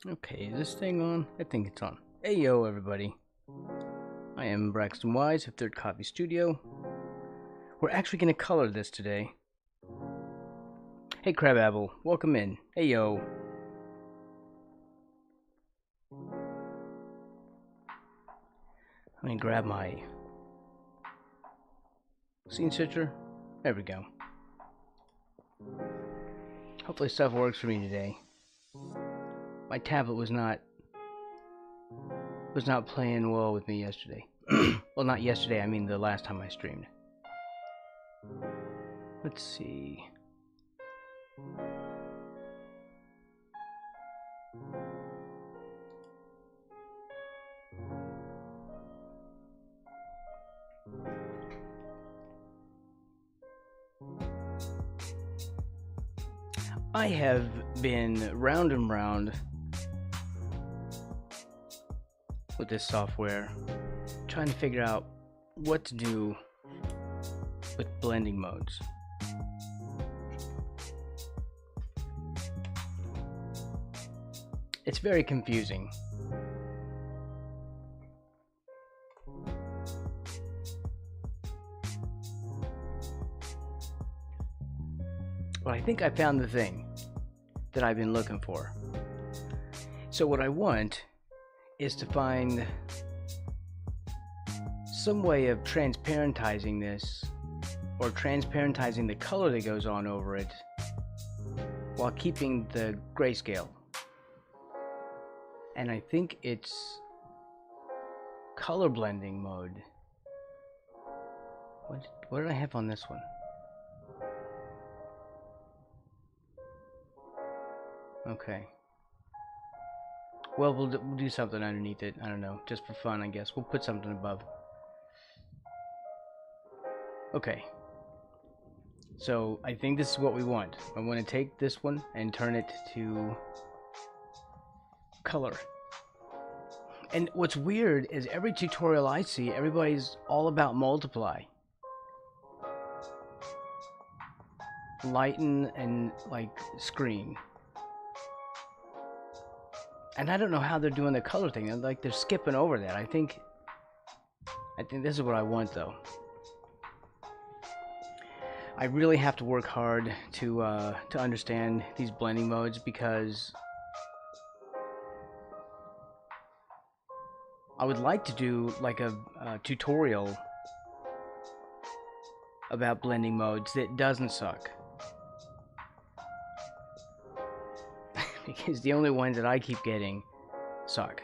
Okay, is this thing on? I think it's on. Hey yo, everybody. I am Braxton Wise of Third Copy Studio. We're actually going to color this today. Hey Crabapple, welcome in. Hey yo. Let me grab my scene switcher. There we go. Hopefully stuff works for me today. My tablet was not playing well with me yesterday. Well, not yesterday, I mean the last time I streamed. Let's see. I have been round and round with this software, trying to figure out what to do with blending modes. It's very confusing. But I think I found the thing that I've been looking for. So what I want is to find some way of transparentizing this, or transparentizing the color that goes on over it, while keeping the grayscale. And I think it's color blending mode. What did I have on this one? Okay. Well, we'll do something underneath it. I don't know, just for fun, I guess. We'll put something above. Okay. So I think this is what we want. I want to take this one and turn it to color. And what's weird is every tutorial I see, everybody's all about multiply. Lighten and like screen. And I don't know how they're doing the color thing. Like they're skipping over that. I think this is what I want though. I really have to work hard to understand these blending modes, because I would like to do like a tutorial about blending modes that doesn't suck. Because the only ones that I keep getting suck.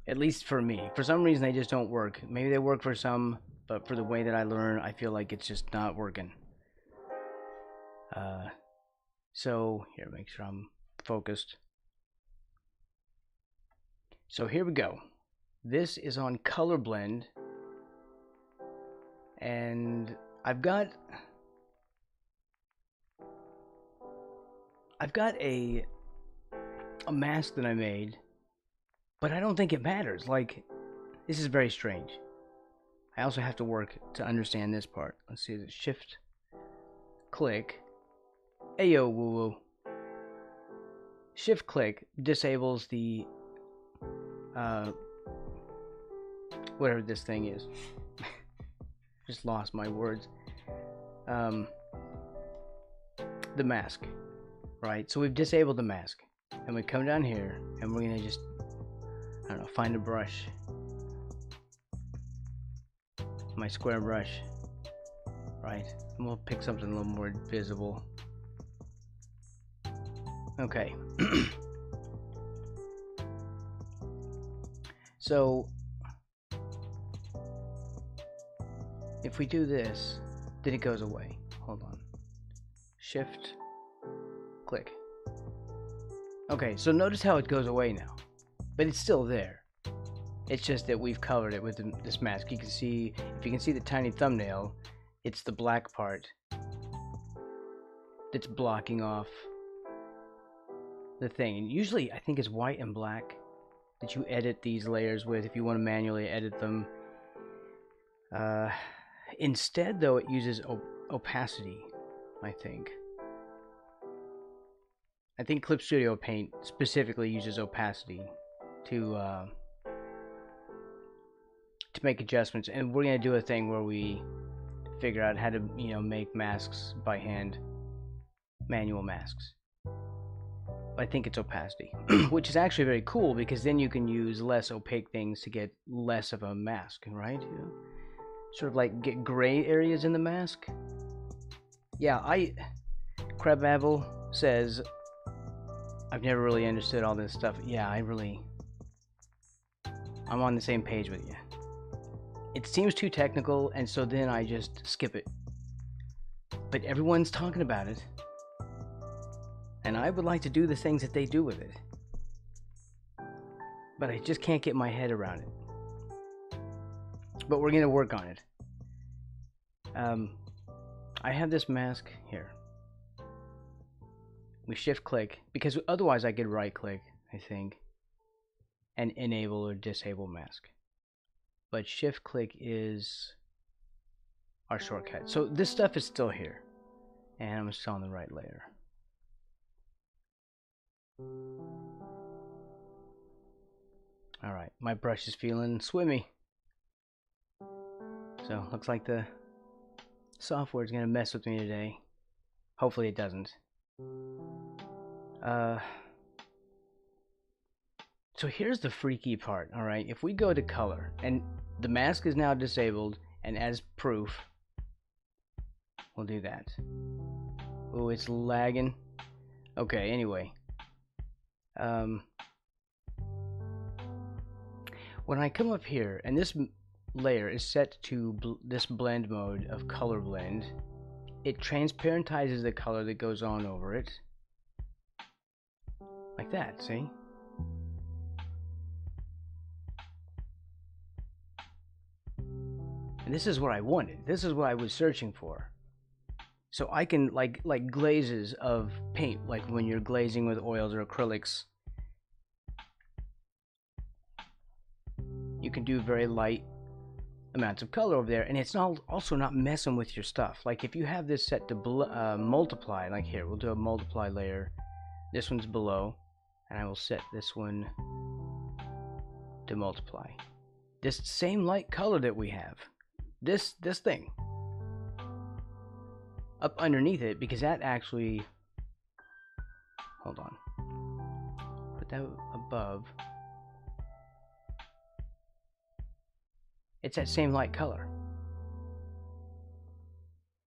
At least for me. For some reason they just don't work. Maybe they work for some, but for the way that I learn, I feel like it's just not working. So here, make sure I'm focused. So here we go. This is on color blend, and I've got a mask that I made, but I don't think it matters. Like, this is very strange. I also have to work to understand this part. Let's see, is it shift click? Ayo woo woo. Shift click disables the whatever this thing is. Just lost my words. The mask. Right, so we've disabled the mask, and we come down here and we're gonna just, I don't know, find a brush, my square brush, right, and we'll pick something a little more visible. Okay. So if we do this, then it goes away. Hold on. Shift click. Okay, so notice how it goes away now, but it's still there. It's just that we've covered it with this mask. You can see, if you can see the tiny thumbnail, it's the black part that's blocking off the thing. And usually I think it's white and black that you edit these layers with if you want to manually edit them. Instead though, it uses opacity, I think. I think Clip Studio Paint specifically uses opacity to make adjustments, and we're gonna do a thing where we figure out how to, you know, make masks by hand, manual masks. I think it's opacity, which is actually very cool because then you can use less opaque things to get less of a mask, right? You know? Sort of like get gray areas in the mask. Yeah, Crabapple says, I've never really understood all this stuff. Yeah, I'm on the same page with you. It seems too technical, and so then I just skip it. But everyone's talking about it. And I would like to do the things that they do with it. But I just can't get my head around it. But we're going to work on it. I have this mask here. We shift click, because otherwise I could right click, I think, and enable or disable mask. But shift click is our shortcut. So this stuff is still here. And I'm still on the right layer. Alright, my brush is feeling swimmy. So, looks like the software is going to mess with me today. Hopefully it doesn't. So here's the freaky part, alright? If we go to color, and the mask is now disabled, and as proof, we'll do that. Oh, it's lagging. Okay, anyway. When I come up here, and this layer is set to this blend mode of color blend, it transparentizes the color that goes on over it. Like that, see? And this is what I wanted. This is what I was searching for. So I can, like glazes of paint, like when you're glazing with oils or acrylics, you can do very light amounts of color over there, and it's also not messing with your stuff. Like if you have this set to multiply, like here, we'll do a multiply layer. This one's below, and I will set this one to multiply. This same light color that we have, this thing, up underneath it, because that actually, hold on, put that above. It's that same light color.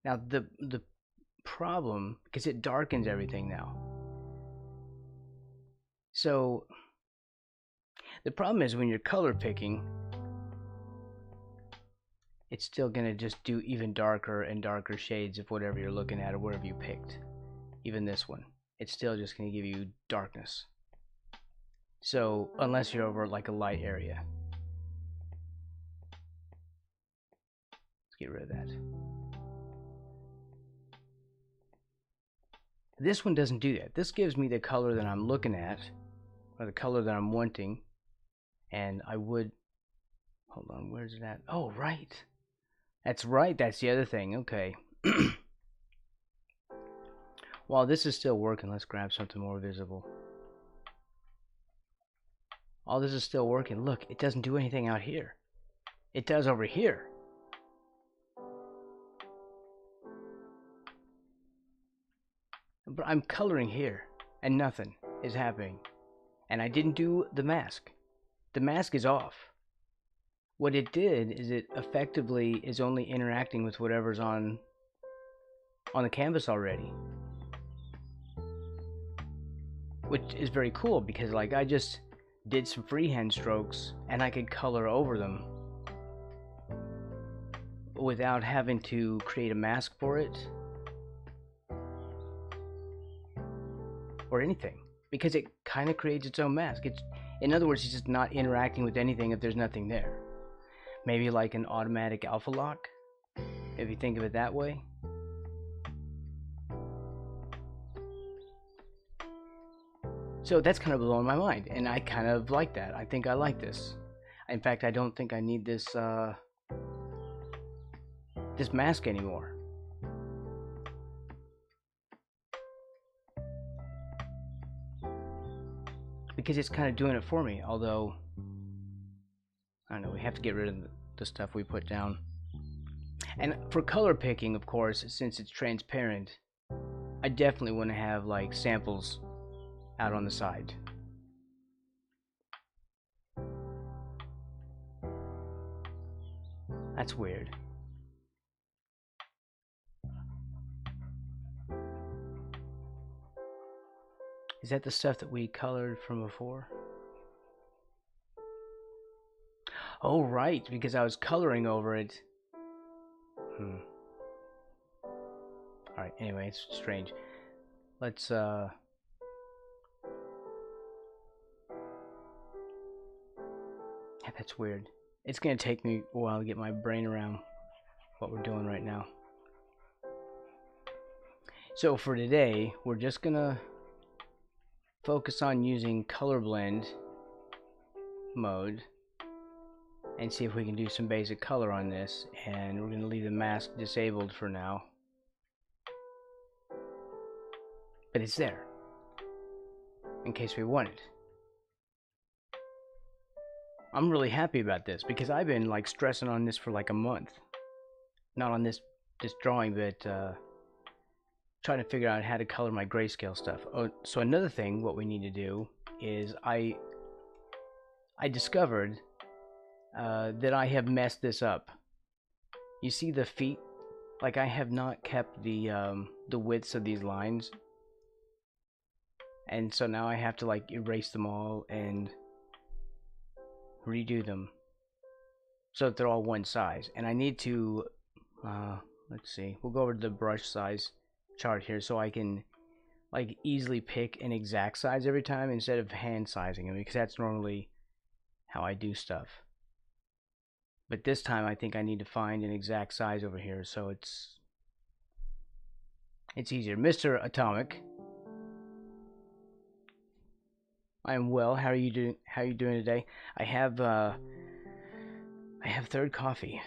Now the problem, because it darkens everything now. So the problem is when you're color picking, it's still gonna just do even darker and darker shades of whatever you're looking at or whatever you picked. Even this one, it's still just gonna give you darkness. So unless you're over like a light area. Get rid of that. This one doesn't do that. This gives me the color that I'm looking at, or the color that I'm wanting, and I would, hold on, where's it at? Oh, right. That's right, that's the other thing. Okay. While this is still working, let's grab something more visible. All this is still working. Look, it doesn't do anything out here. It does over here. But I'm coloring here, and nothing is happening. And I didn't do the mask. The mask is off. What it did is it effectively is only interacting with whatever's on the canvas already. Which is very cool, because like I just did some freehand strokes, and I could color over them without having to create a mask for it. Or anything, because it kind of creates its own mask. It's, in other words, it's just not interacting with anything if there's nothing there. Maybe like an automatic alpha lock, if you think of it that way. So that's kind of blowing my mind, and I kind of like that. I think I like this. In fact, I don't think I need this this mask anymore. because it's kind of doing it for me. Although, I don't know, we have to get rid of the stuff we put down. And for color picking, of course, since it's transparent, I definitely want to have like samples out on the side. That's weird. Is that the stuff that we colored from before? Oh, right, because I was coloring over it. Alright, anyway, it's strange. Let's, yeah, that's weird. It's gonna take me a while to get my brain around what we're doing right now. So for today, we're just gonna focus on using color blend mode and see if we can do some basic color on this, and we're gonna leave the mask disabled for now. But it's there in case we want it. I'm really happy about this because I've been like stressing on this for like a month. Not on this drawing, but trying to figure out how to color my grayscale stuff. Oh, so another thing, what we need to do is I discovered that I have messed this up. You see the feet? Like I have not kept the widths of these lines, and so now I have to like erase them all and redo them so that they're all one size. And I need to let's see, we'll go over to the brush size chart here so I can like easily pick an exact size every time instead of hand sizing them, because that's normally how I do stuff. But this time I think I need to find an exact size over here so it's easier. Mr. Atomic, I am well. How are you doing? How are you doing today? I have third coffee.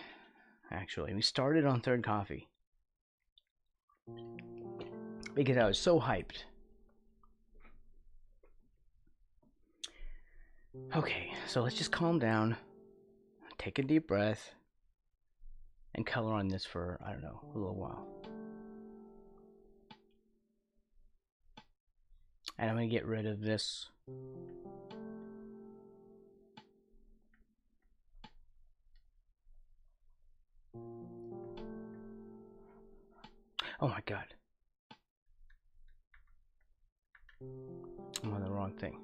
Actually, we started on third coffee because I was so hyped. Okay, so let's just calm down, take a deep breath, and color on this for, I don't know, a little while. And I'm going to get rid of this. Oh my god. I'm on the wrong thing.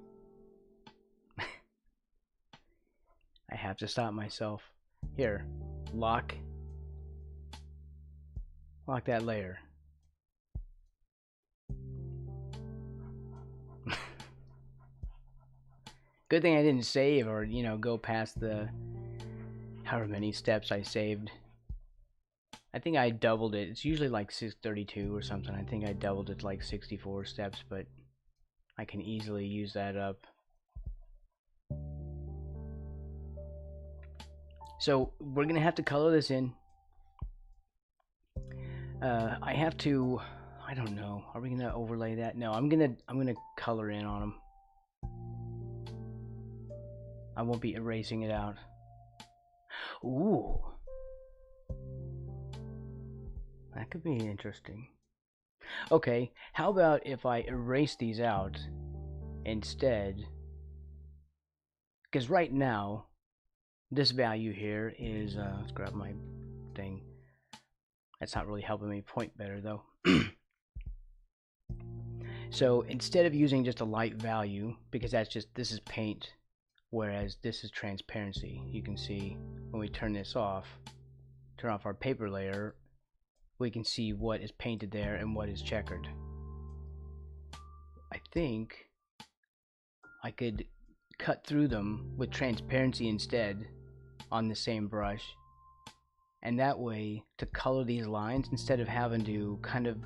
I have to stop myself. Here, lock that layer. Good thing I didn't save or, you know, go past the however many steps I saved. I think I doubled it. It's usually like 632 or something. I think I doubled it to like 64 steps, but I can easily use that up. So we're gonna have to color this in. I have to, I don't know, are we gonna overlay that? No, I'm gonna color in on them. I won't be erasing it out. Ooh, that could be interesting. Okay, how about if I erase these out instead? Because right now, this value here is, let's grab my thing. That's not really helping me point better though. So instead of using just a light value, because that's just, this is paint, whereas this is transparency. You can see when we turn this off, turn off our paper layer, we can see what is painted there and what is checkered. I think I could cut through them with transparency instead on the same brush, and that way to color these lines, instead of having to kind of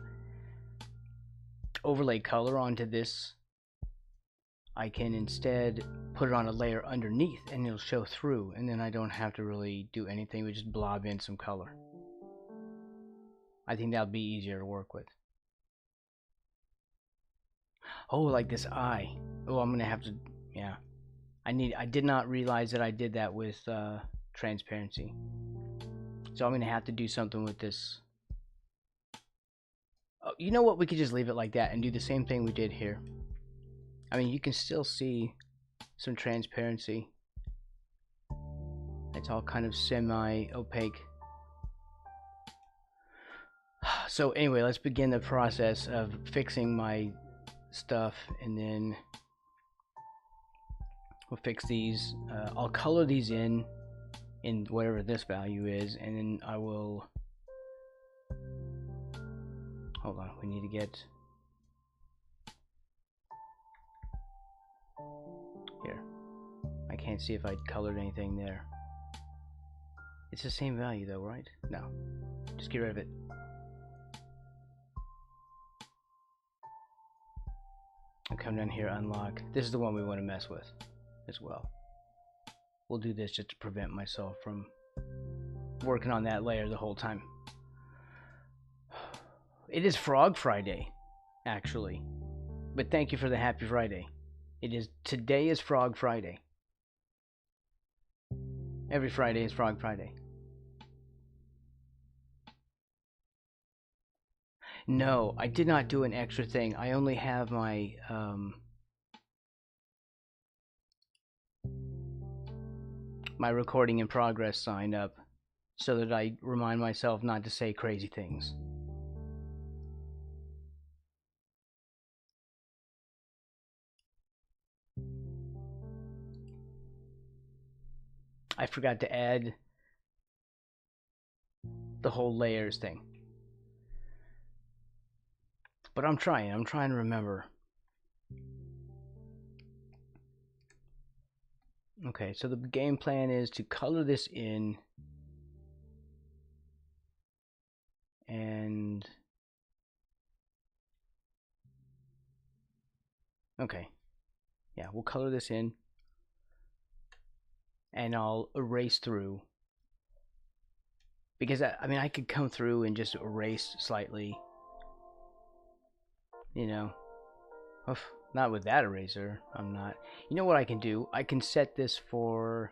overlay color onto this, I can instead put it on a layer underneath and it'll show through, and then I don't have to really do anything. We just blob in some color. I think that'll be easier to work with. Oh, like this eye. Oh, I'm gonna have to, Yeah. I did not realize that I did that with transparency. So I'm gonna have to do something with this. Oh, you know what? We could just leave it like that and do the same thing we did here. I mean, you can still see some transparency. It's all kind of semi-opaque. So anyway, let's begin the process of fixing my stuff, and then we'll fix these. I'll color these in whatever this value is, and then I will... Hold on, we need to get... Here. I can't see if I colored anything there. It's the same value though, right? No. Just get rid of it. I'll come down here, unlock. This is the one we want to mess with as well. We'll do this just to prevent myself from working on that layer the whole time. It is Frog Friday, actually. But thank you for the Happy Friday. Today is Frog Friday. Every Friday is Frog Friday. No, I did not do an extra thing. I only have my my recording in progress sign up so that I remind myself not to say crazy things. I forgot to add the whole layers thing. But I'm trying to remember. Okay, so the game plan is to color this in and... Okay. Yeah, we'll color this in and I'll erase through. Because, I mean, I could come through and just erase slightly. You know. Oof, not with that eraser. I'm not. You know what I can do? I can set this for...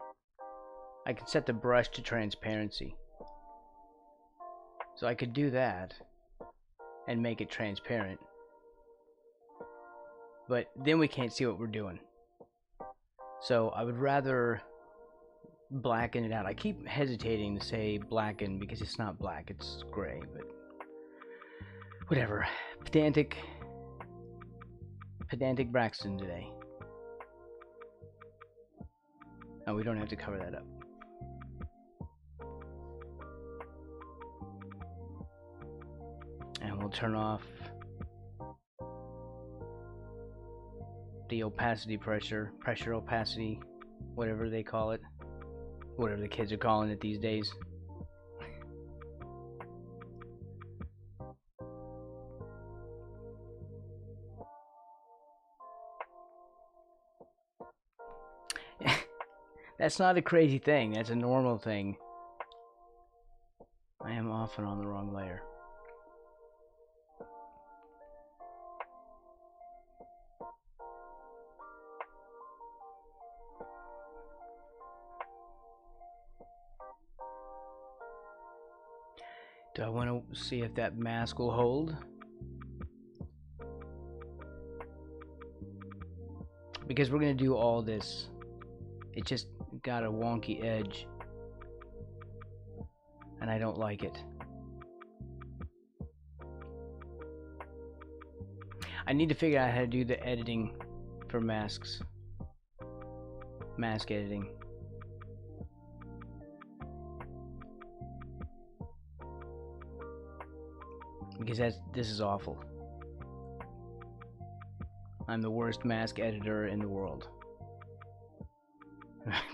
I can set the brush to transparency. So I could do that and make it transparent. But then we can't see what we're doing. So I would rather blacken it out. I keep hesitating to say blacken because it's not black, it's gray, but whatever. Pedantic Braxton today. Oh, we don't have to cover that up. And we'll turn off the opacity pressure opacity, whatever they call it. Whatever the kids are calling it these days. That's not a crazy thing. That's a normal thing. I am often on the wrong layer. Do I want to see if that mask will hold? Because we're going to do all this. It just got a wonky edge. And I don't like it. I need to figure out how to do the editing for masks. Mask editing. Because this is awful. I'm the worst mask editor in the world.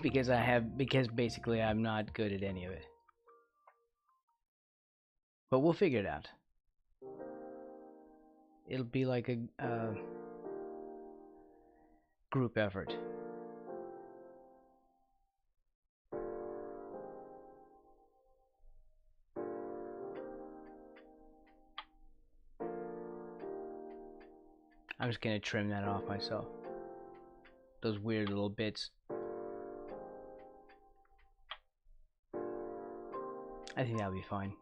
because basically I'm not good at any of it. But we'll figure it out. It'll be like a group effort. I'm just gonna trim that off myself. those weird little bits. I think that'll be fine.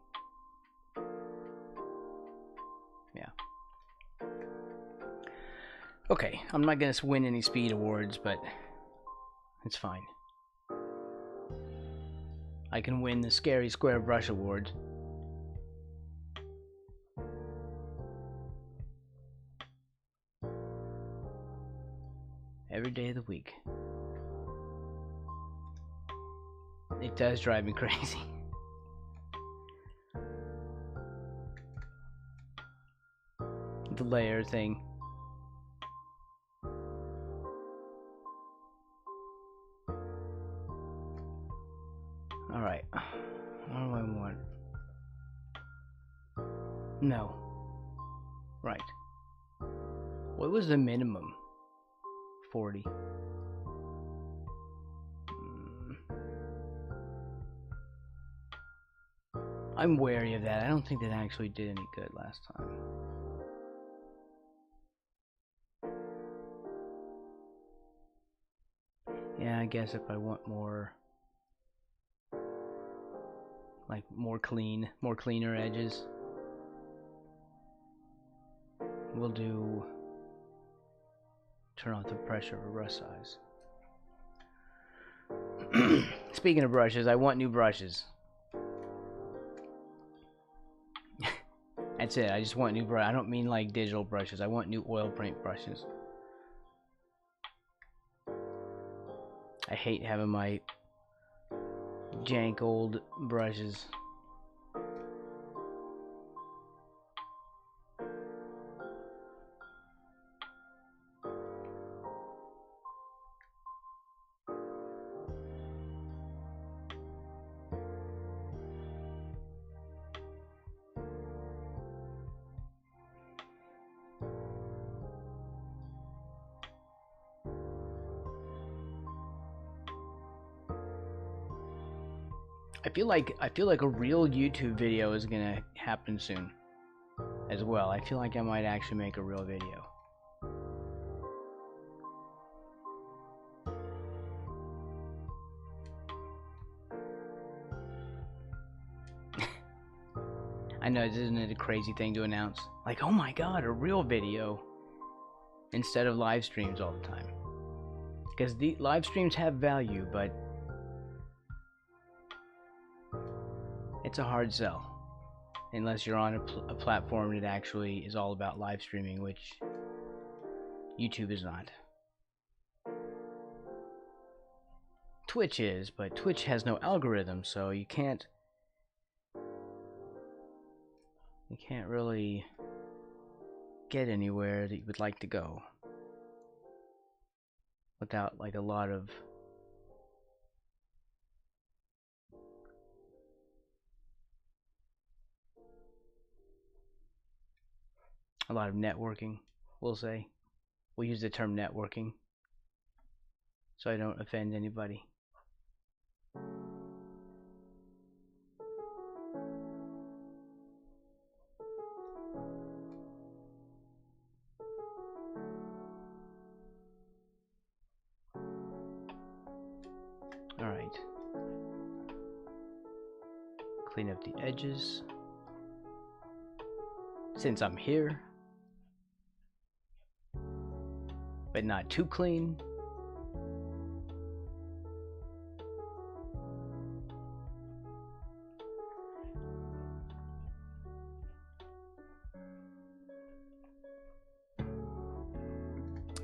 Yeah. Okay, I'm not gonna win any speed awards, but it's fine. I can win the Scary Square Brush Award. Every day of the week. It does drive me crazy. The layer thing. Alright. What do I want? No. Right. What was the minimum? 40. I'm wary of that. I don't think that actually did any good last time. Yeah, I guess if I want more, like more cleaner edges, we'll do turn off the pressure of a brush size. Speaking of brushes, I want new brushes. That's it. I just want new brush. I don't mean like digital brushes. I want new oil paint brushes. I hate having my jank old brushes. I feel like a real YouTube video is gonna happen soon as well. I feel like I might actually make a real video. I know, isn't it a crazy thing to announce? Like, oh my god, a real video instead of live streams all the time. Because the live streams have value, but it's a hard sell unless you're on a platform that actually is all about live streaming, which YouTube is not. Twitch is, but Twitch has no algorithm, so you can't really get anywhere that you would like to go without like a lot of networking, we'll say. We'll use the term networking so I don't offend anybody. Alright. Clean up the edges. Since I'm here. But not too clean.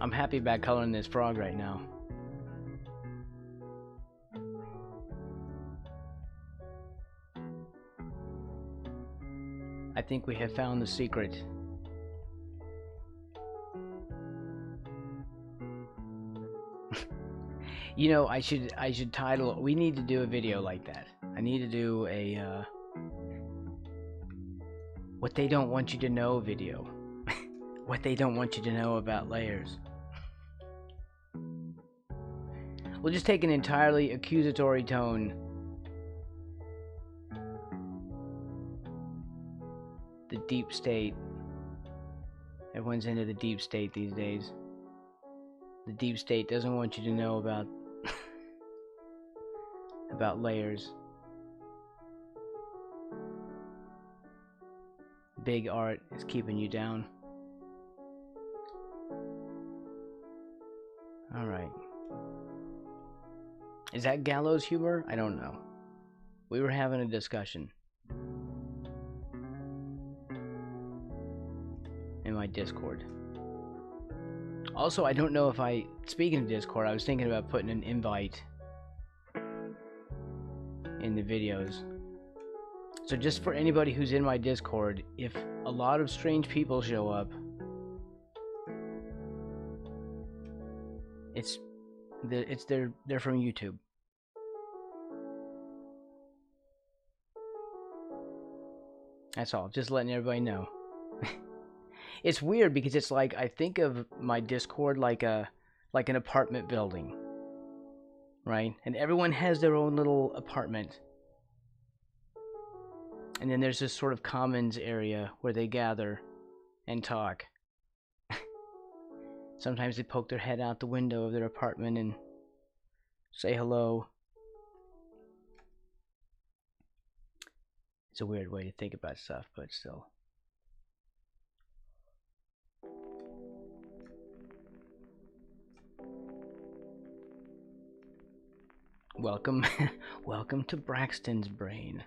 I'm happy about coloring this frog right now. I think we have found the secret. You know, I should title. We need to do a video like that. I need to do a what they don't want you to know video. What they don't want you to know about layers. We'll just take an entirely accusatory tone. The deep state. Everyone's into the deep state these days. The deep state doesn't want you to know about about layers. Big art is keeping you down. Alright. Is that gallows humor? I don't know. We were having a discussion in my Discord. Also, I don't know if speaking of Discord, I was thinking about putting an invite in the videos. So just for anybody who's in my Discord, if a lot of strange people show up, they're from YouTube. That's all. Just letting everybody know. It's weird because it's like I think of my Discord like an apartment building, right? And everyone has their own little apartment. And then there's this sort of commons area where they gather and talk. Sometimes they poke their head out the window of their apartment and say hello. It's a weird way to think about stuff, but still. Welcome, welcome to Braxton's brain.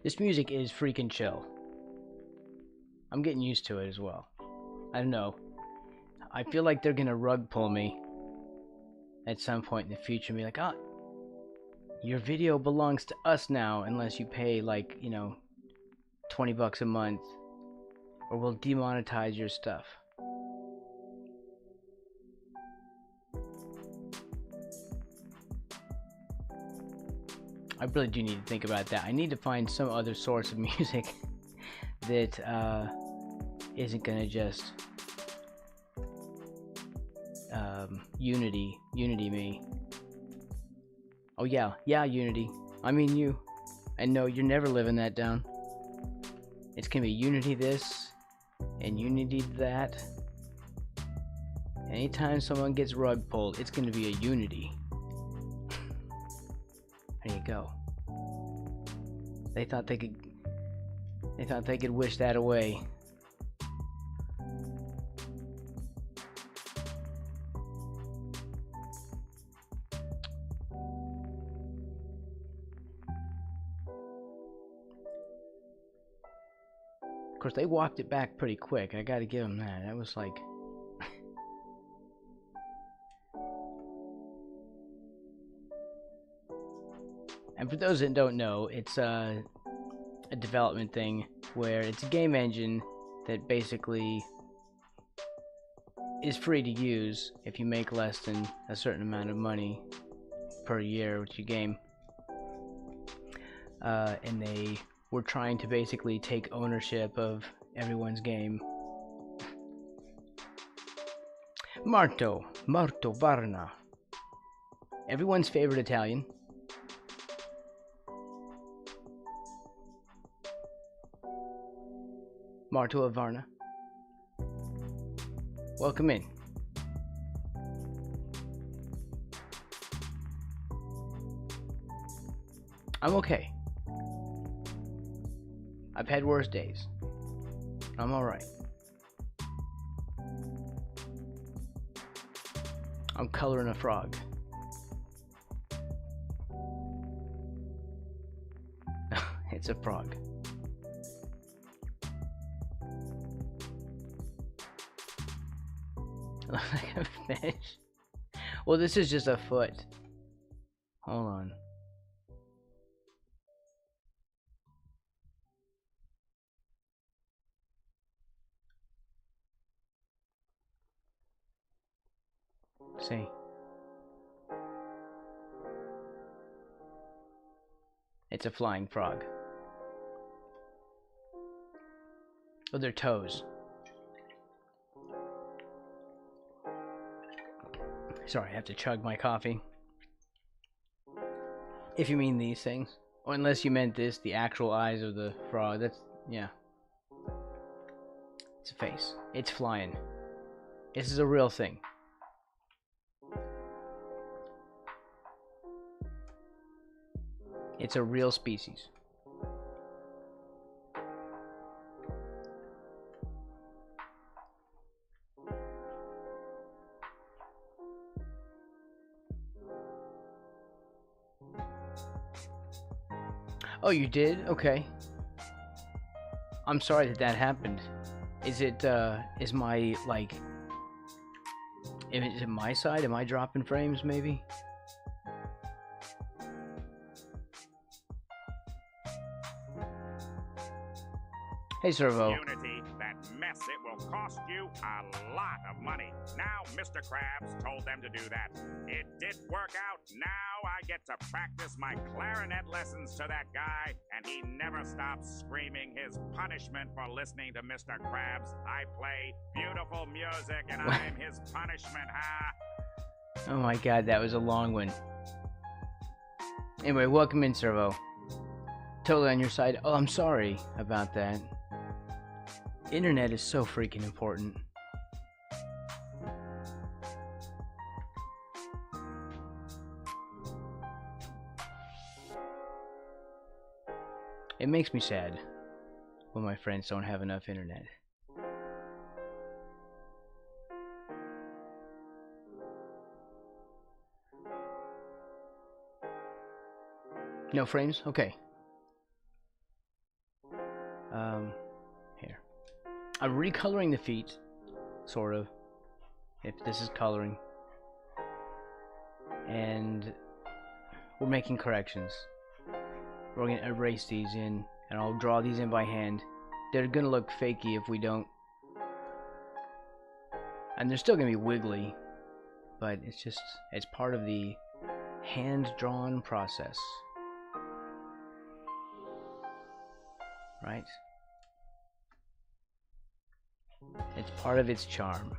This music is freaking chill. I'm getting used to it as well. I don't know. I feel like they're gonna rug pull me at some point in the future and be like, oh, your video belongs to us now unless you pay like, you know, $20 a month, or we'll demonetize your stuff. I really do need to think about that. I need to find some other source of music that isn't gonna just Unity me. Oh yeah, Unity. I mean you. And no, you're never living that down. It's gonna be Unity this and Unity that. Anytime someone gets rug pulled, it's gonna be a Unity. There you go. They thought they could wish that away. Of course, they walked it back pretty quick. I gotta give them that. That was like... And for those that don't know, it's a development thing where it's a game engine that basically is free to use if you make less than a certain amount of money per year with your game. And they were trying to basically take ownership of everyone's game. Marto Varna. Everyone's favorite Italian. Marto of Varna. Welcome in. I'm okay. I've had worse days. I'm alright. I'm coloring a frog. It's a frog. Looks like a fish. Well, this is just a foot. Hold on. See. It's a flying frog. Oh, they're toes. Sorry, I have to chug my coffee. If you mean these things. Or unless you meant this, the actual eyes of the frog. That's, yeah. It's a face. It's flying. This is a real thing. It's a real species. Oh, you did? Okay. I'm sorry that that happened. Is it, is my, like... Is it my side? Am I dropping frames, maybe? Hey, Servo. Unity, that mess, it will cost you a lot of money. Now, Mr. Krabs told them to do that. It did work out. Now I get to practice my clarinet lessons to that guy, and he never stops screaming his punishment for listening to Mr. Krabs. I play beautiful music, and I'm his punishment, huh? Oh my god, that was a long one. Anyway, welcome in, Servo. Totally on your side. Oh, I'm sorry about that. Internet is so freaking important. It makes me sad when my friends don't have enough internet. No frames? Okay. Here. I'm recoloring the feet, sort of, if this is coloring. And we're making corrections. We're going to erase these in, and I'll draw these in by hand. They're going to look fakey if we don't. And they're still going to be wiggly, but it's just, it's part of the hand-drawn process. Right? It's part of its charm.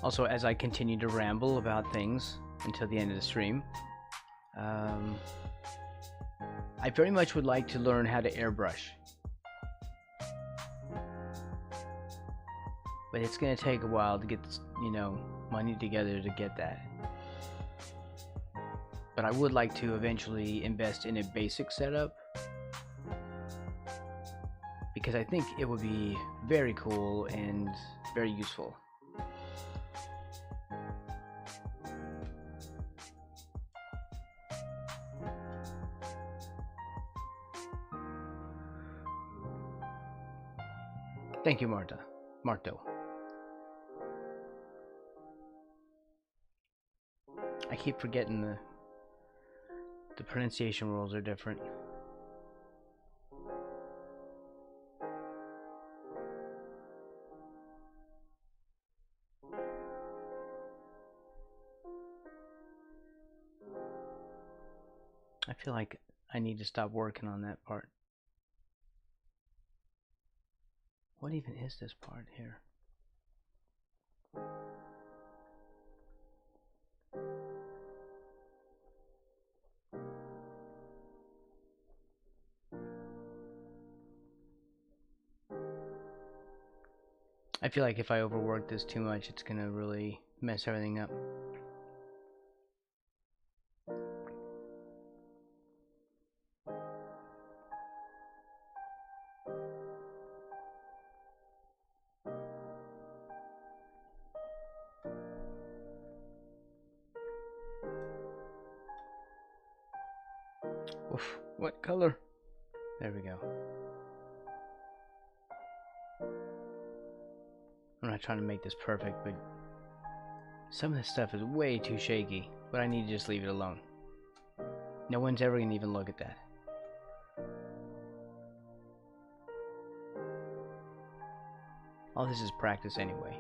Also, as I continue to ramble about things until the end of the stream, I very much would like to learn how to airbrush. But it's going to take a while to get, you know, money together to get that. But I would like to eventually invest in a basic setup, because I think it would be very cool and very useful. Thank you, Marto. I keep forgetting the pronunciation rules are different. I feel like I need to stop working on that part. What even is this part here? I feel like if I overwork this too much, it's gonna really mess everything up. Oof, what color? There we go. I'm not trying to make this perfect, but some of this stuff is way too shaky, but I need to just leave it alone. No one's ever gonna even look at that. All this is practice anyway.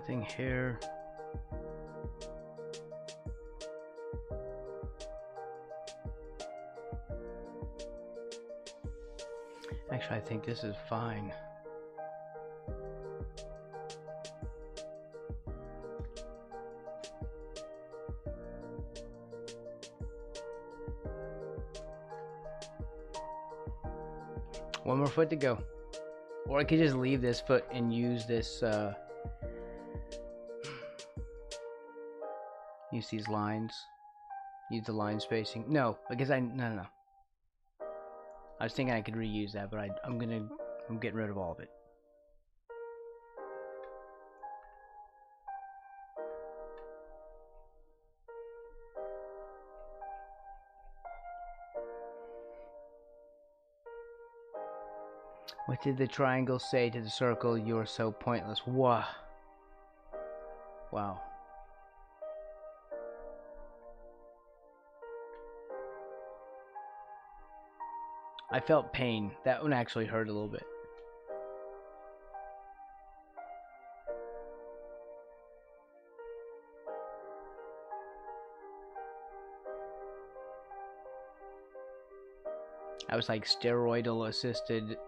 Anything here? Actually, I think this is fine. One more foot to go. Or I could just leave this foot and use this, use these lines. Use the line spacing. No, because no. I was thinking I could reuse that, but I'm getting rid of all of it. What did the triangle say to the circle? You're so pointless. Wow. Wow. I felt pain. That one actually hurt a little bit. I was like steroidal assisted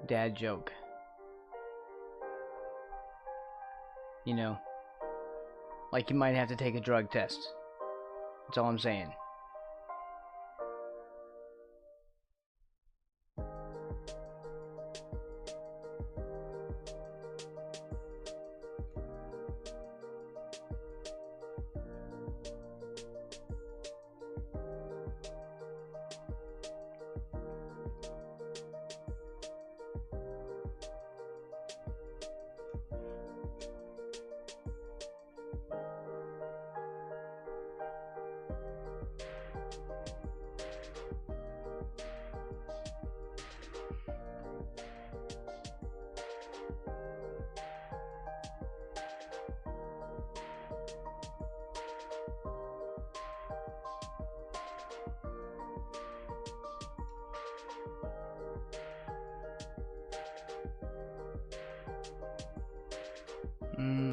dad joke. You know, like you might have to take a drug test. That's all I'm saying.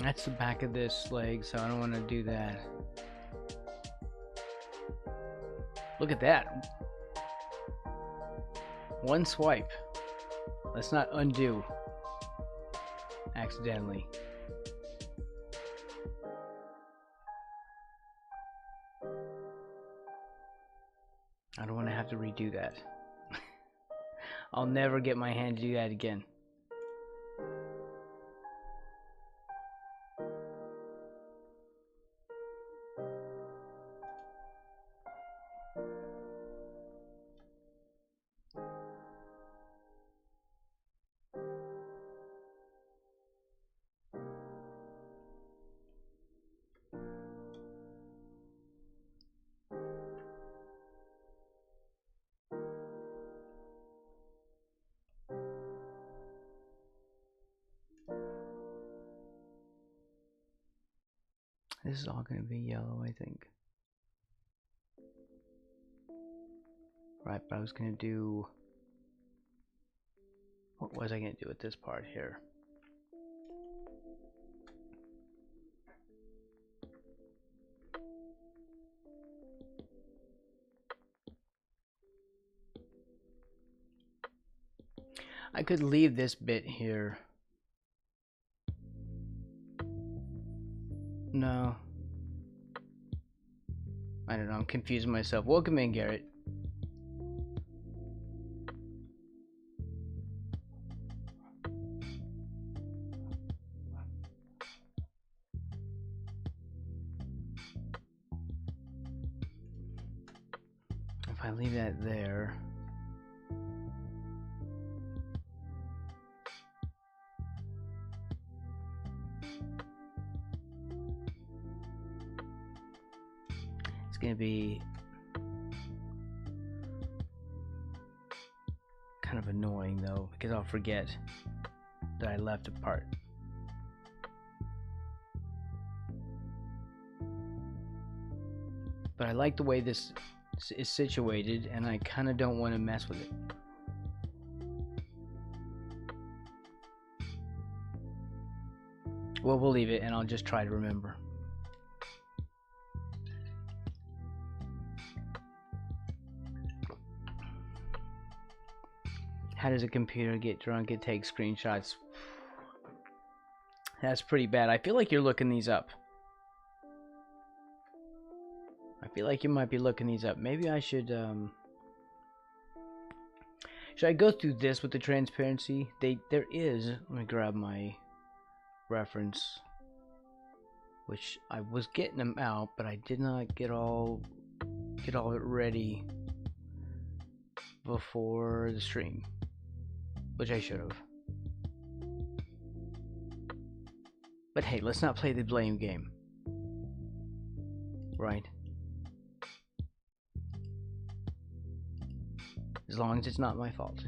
That's the back of this leg, so I don't want to do that. Look at that. One swipe. Let's not undo accidentally. I don't want to have to redo that. I'll never get my hand to do that again. This is all going to be yellow, I think. Right, but I was going to do... What was I going to do with this part here? I could leave this bit here. No. I don't know, I'm confusing myself. Welcome in, Garrett. If I leave that there... Going to be kind of annoying though, because I'll forget that I left a part. But I like the way this is situated, and I kind of don't want to mess with it. Well, we'll leave it, and I'll just try to remember. How does a computer get drunk? It takes screenshots. That's pretty bad. I feel like you're looking these up. I feel like you might be looking these up. Maybe I should I go through this with the transparency? There is, let me grab my reference, which I was getting them out, but I did not get all it ready before the stream, which I should have. But hey, let's not play the blame game, right? As long as it's not my fault.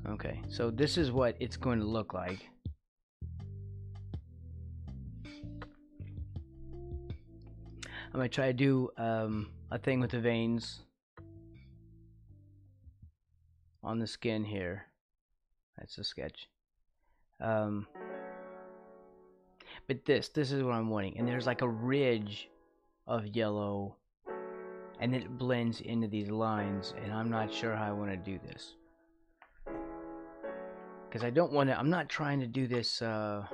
Okay, so this is what it's going to look like. I'm going to try to do a thing with the veins on the skin here. That's a sketch. But this is what I'm wanting. And there's like a ridge of yellow, and it blends into these lines, and I'm not sure how I want to do this, because I don't want to, I'm not trying to do this if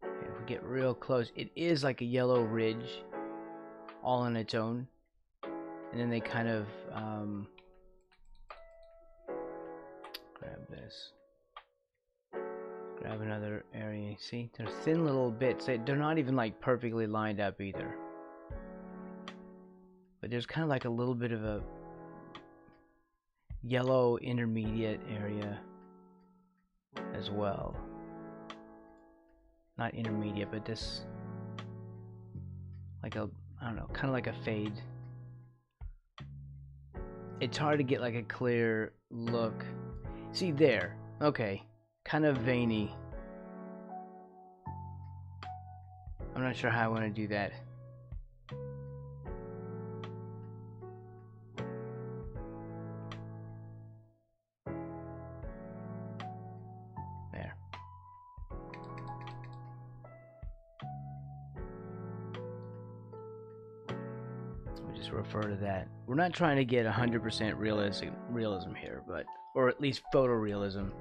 we get real close, it is like a yellow ridge all on its own, and then they kind of grab this, grab another area. See, they're thin little bits. They're not even like perfectly lined up either. But there's kind of like a little bit of a yellow intermediate area as well. Not intermediate, but this, like a, I don't know, kind of like a fade. It's hard to get like a clear look. See there, okay. Kind of veiny. I'm not sure how I want to do that. There. We'll just refer to that. We're not trying to get 100% realism here, but, or at least photorealism.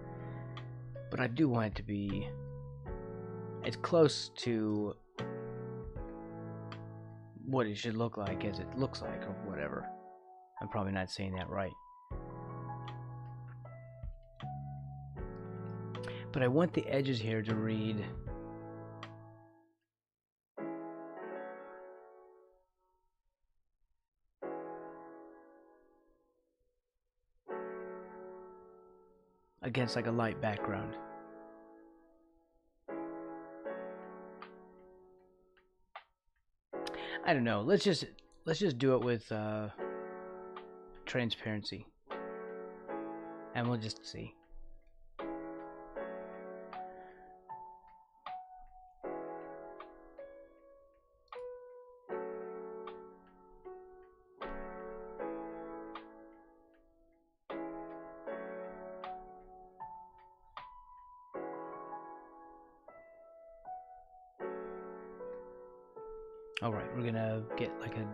But I do want it to be as close to what it should look like as it looks like, or whatever. I'm probably not saying that right. But I want the edges here to read against like a light background. I don't know. Let's just do it with transparency, and we'll just see. Alright, we're gonna get like a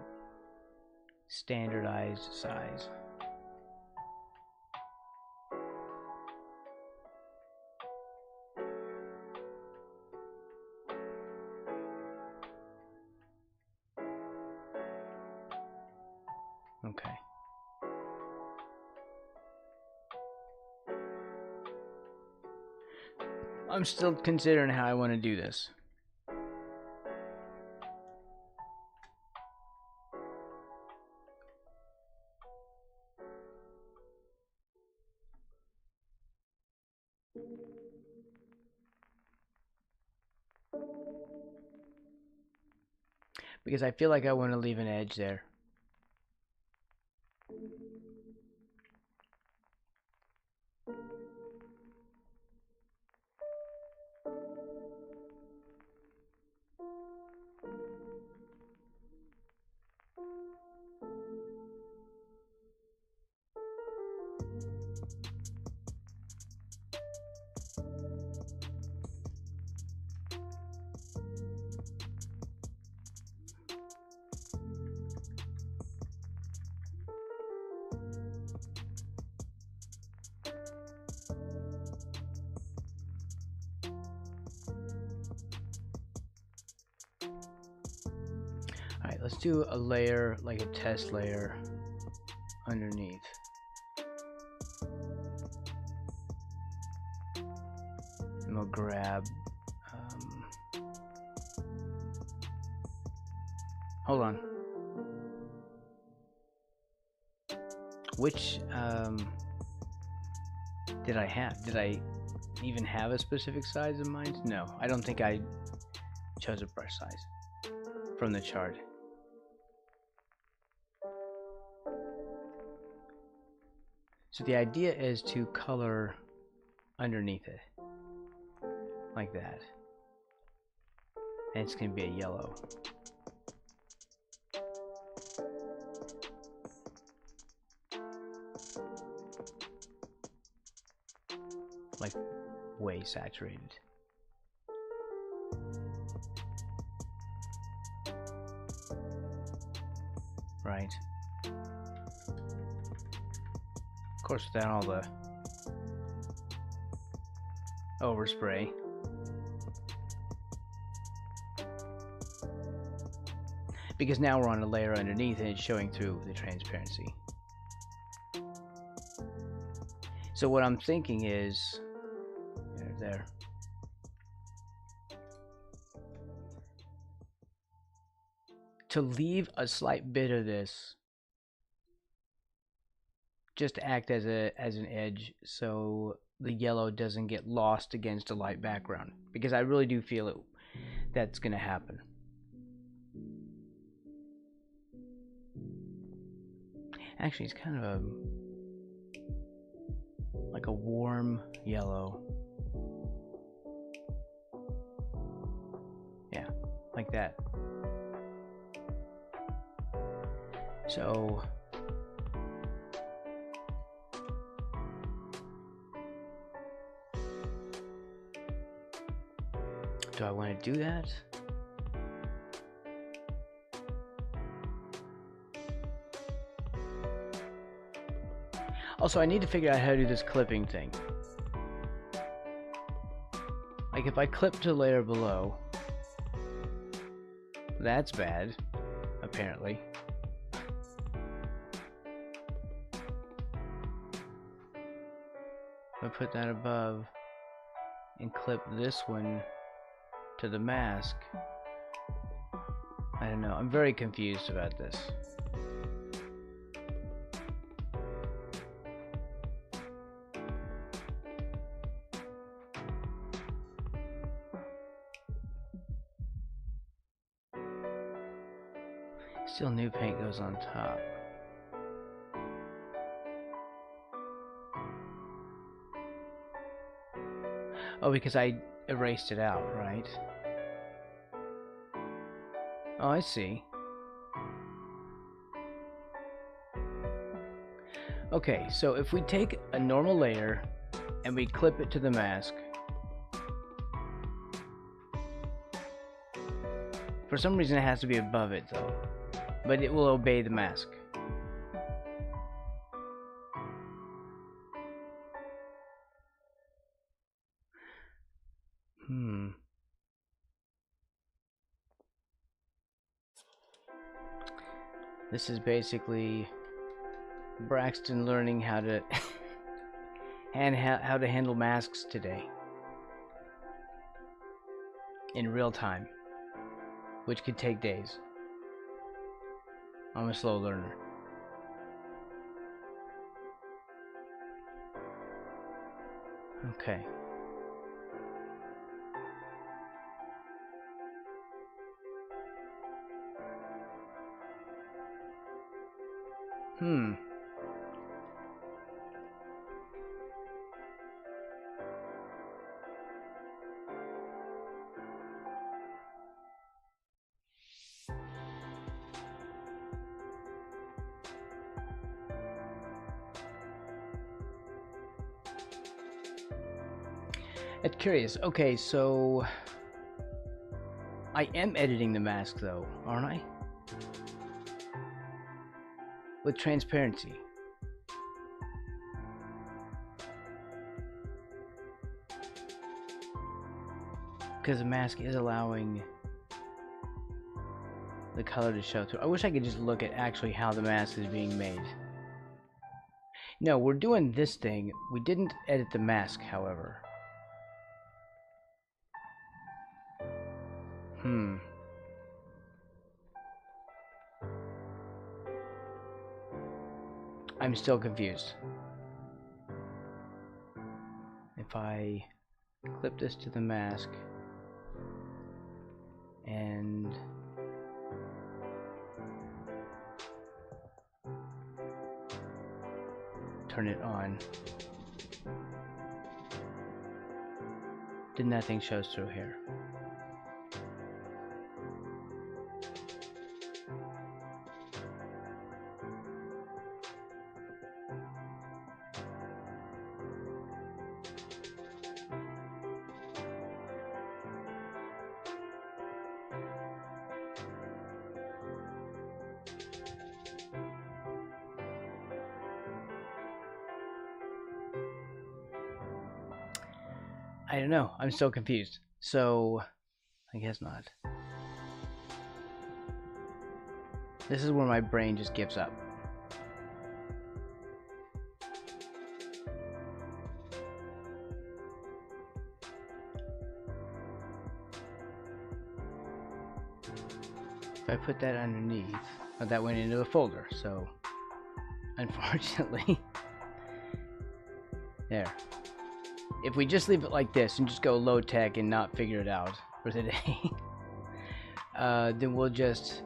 standardized size. Okay. I'm still considering how I want to do this. Because I feel like I want to leave an edge there. Alright, let's do a layer, like a test layer underneath. And we'll grab hold on. Which did I have? Did I even have a specific size in mind? No, I don't think I chose a brush size from the chart. So the idea is to color underneath it like that, and it's going to be a yellow. Like way saturated. Right. Of course, without all the overspray. Because now we're on a layer underneath and it's showing through the transparency. So what I'm thinking is, there. To leave a slight bit of this, just to act as an edge, so the yellow doesn't get lost against a light background. Because I really do feel it that's going to happen. Actually, it's kind of like a warm yellow. Yeah, like that. So do I want to do that? Also, I need to figure out how to do this clipping thing. Like if I clip to the layer below, that's bad, apparently. If I put that above and clip this one to the mask, I don't know. I'm very confused about this. Still new paint goes on top. Oh, because I erased it out, right? Oh, I see. Okay, so if we take a normal layer and we clip it to the mask, for some reason it has to be above it though, but it will obey the mask. This is basically Braxton learning how to how to handle masks today in real time, which could take days. I'm a slow learner. Okay. It's curious. Okay, so I am editing the mask though, aren't I? With transparency. Because the mask is allowing the color to show through. I wish I could just look at actually how the mask is being made. No, we're doing this thing. We didn't edit the mask, however. I'm still confused. If I clip this to the mask and turn it on, then nothing shows through here. I don't know. I'm still confused. So, I guess not. This is where my brain just gives up. If I put that underneath, oh, that went into a folder, so unfortunately. There. If we just leave it like this and just go low tech and not figure it out for today, then we'll just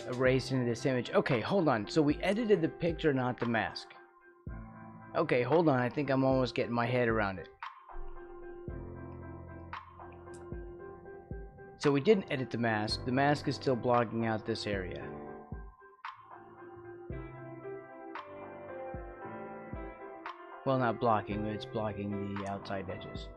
erase into this image. Okay, hold on. So we edited the picture, not the mask. Okay, hold on. I think I'm almost getting my head around it. So we didn't edit the mask. The mask is still blocking out this area. Well, not blocking, but it's blocking the outside edges.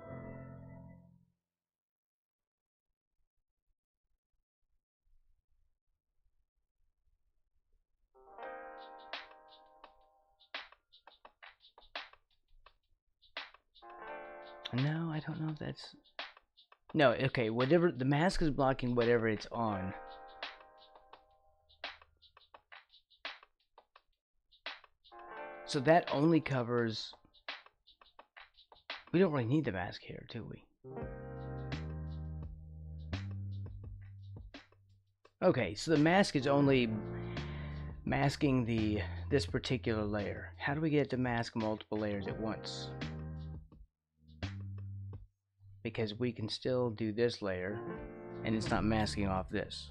No, I don't know if that's... No, okay, whatever... The mask is blocking whatever it's on. So that only covers... We don't really need the mask here, do we? Okay, so the mask is only masking this particular layer. How do we get it to mask multiple layers at once? Because we can still do this layer, and it's not masking off this.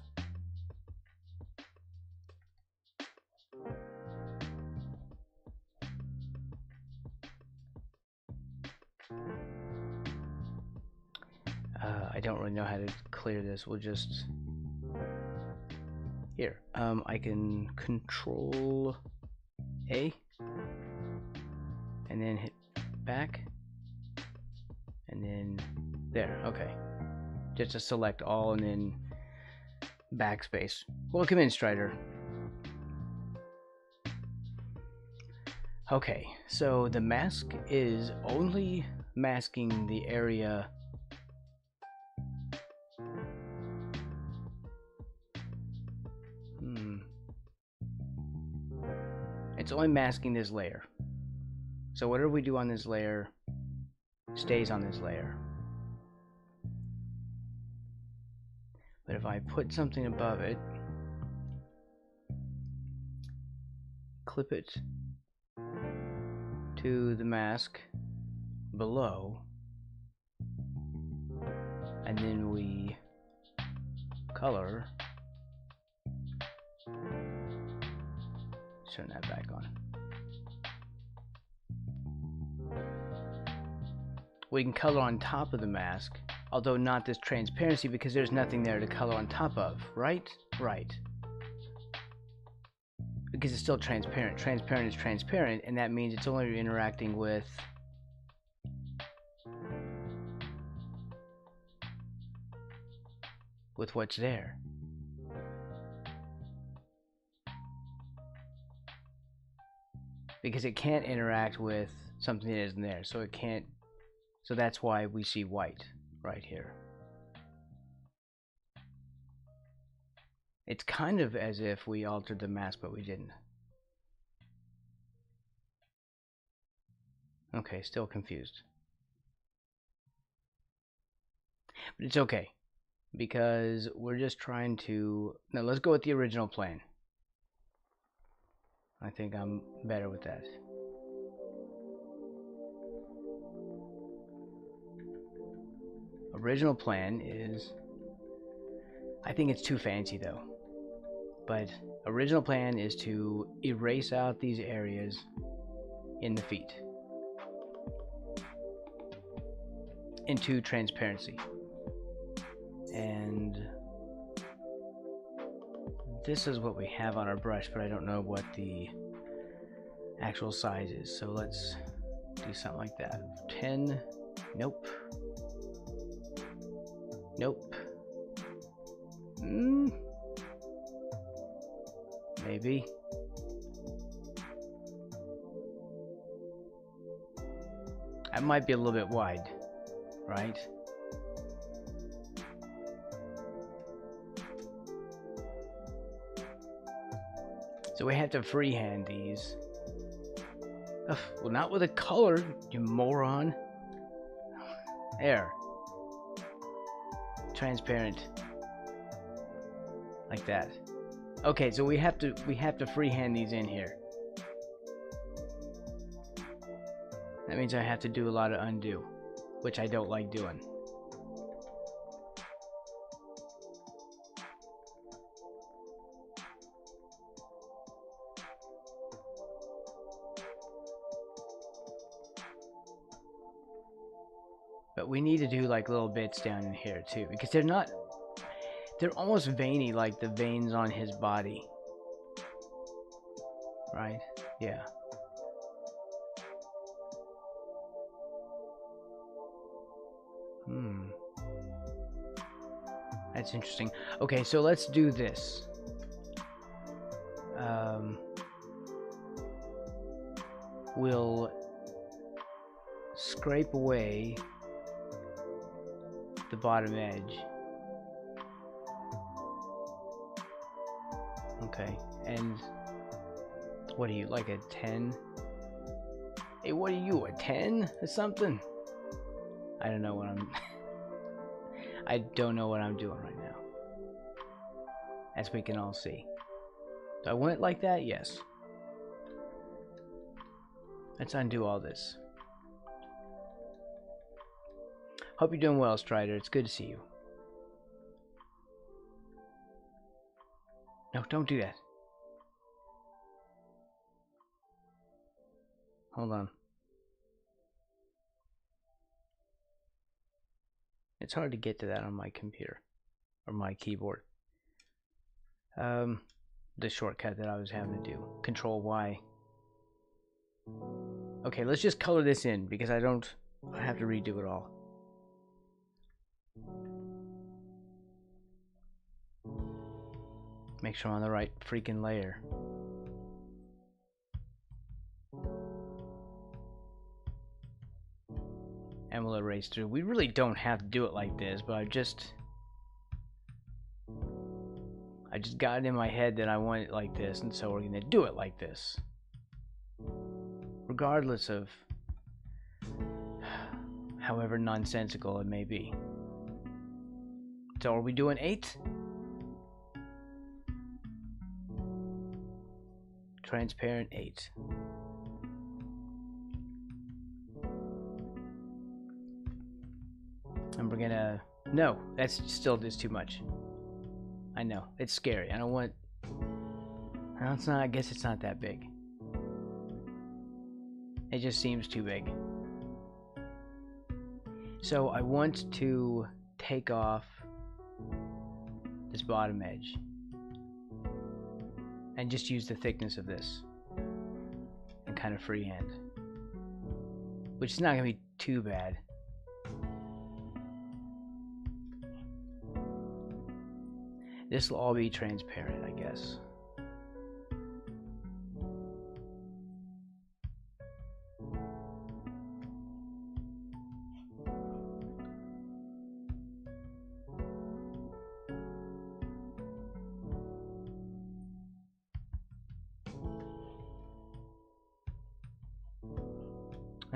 I don't really know how to clear this. We'll just... Here, I can Control A, and then hit back, and then there, okay. Just to select all and then backspace. Welcome in, Strider. Okay, so the mask is only masking the area it's only masking this layer. So whatever we do on this layer stays on this layer. But if I put something above it, clip it to the mask below, and then we color, turn that back on. We can color on top of the mask, although not this transparency because there's nothing there to color on top of, right? Right. Because it's still transparent. Transparent is transparent, and that means it's only interacting with what's there. Because it can't interact with something that isn't there, so it can't. So that's why we see white right here. It's kind of as if we altered the mask, but we didn't. Okay, still confused. But it's okay, because we're just trying to... Now, let's go with the original plan. I think I'm better with that. Original plan is... I think it's too fancy, though. But original plan is to erase out these areas in the feet into transparency. And this is what we have on our brush, but I don't know what the actual size is. So let's do something like that. 10. Nope. Nope. Maybe. That might be a little bit wide, right? So we have to freehand these. Ugh, well, not with a color, you moron. There. Transparent. Like that. Okay, so we have to freehand these in here. That means I have to do a lot of undo, which I don't like doing. But we need to do like little bits down in here too, because they're almost veiny like the veins on his body. Right? Yeah. That's interesting. Okay, so let's do this. We'll scrape away the bottom edge. Okay, and what are you, like a 10? Hey, what are you, a 10 or something? I don't know what I'm... I don't know what I'm doing right now. As we can all see. Do I want it like that? Yes. Let's undo all this. Hope you're doing well, Strider. It's good to see you. No, don't do that. Hold on. It's hard to get to that on my computer or my keyboard. The shortcut that I was having to do. Control Y. Okay, let's just color this in because I have to redo it all. Make sure I'm on the right freaking layer. And we'll erase through. We really don't have to do it like this, but I just got it in my head that I want it like this, and so we're gonna do it like this. Regardless of however nonsensical it may be. So are we doing 8? Transparent 8. And we're gonna... No, that's still just too much. I know, it's scary. I don't want... No, it's not, I guess it's not that big. It just seems too big. So I want to take off this bottom edge and just use the thickness of this and kind of freehand, which is not going to be too bad. This will all be transparent, I guess.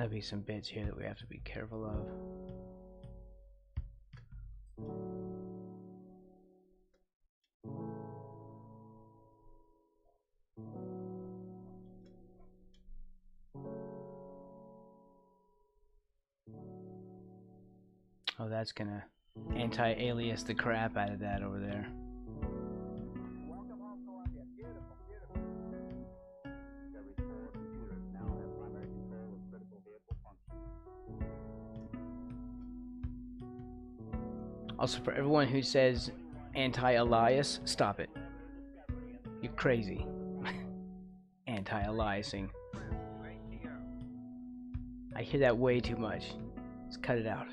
There'll be some bits here that we have to be careful of. Oh, that's gonna anti-alias the crap out of that over there. Also, for everyone who says anti-alias, stop it. You're crazy. Anti-aliasing. I hear that way too much. Let's cut it out.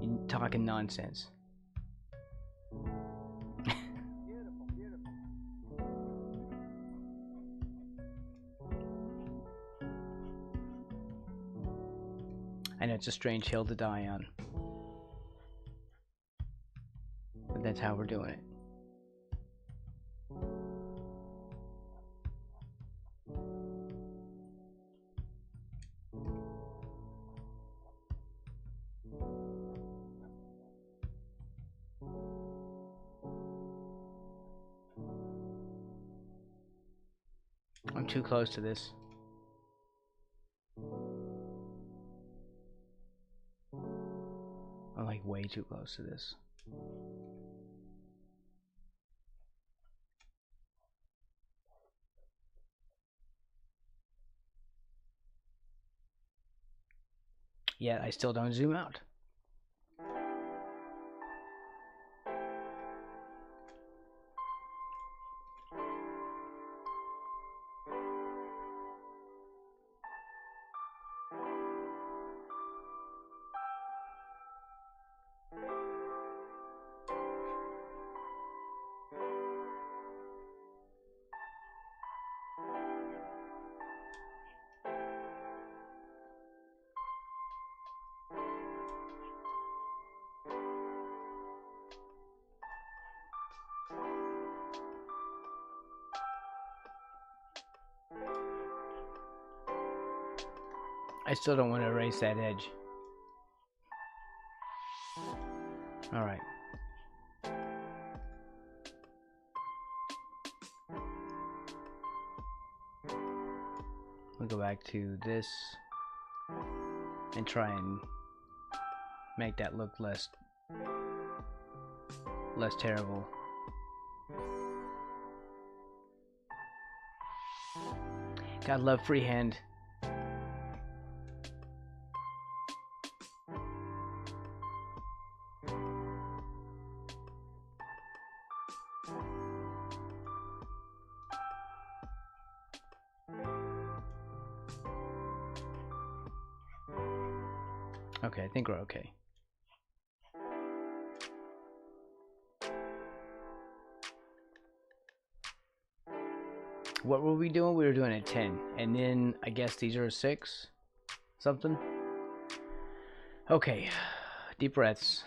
You're talking nonsense. I know it's a strange hill to die on, but that's how we're doing it. I'm too close to this. I'm like way too close to this. Yet I still don't zoom out. I still don't want to erase that edge. Alright. We'll go back to this and try and make that look less terrible. God love freehand. Okay, I think we're okay. What were we doing? We were doing a 10. And then I guess these are a 6. Something. Okay. Deep breaths.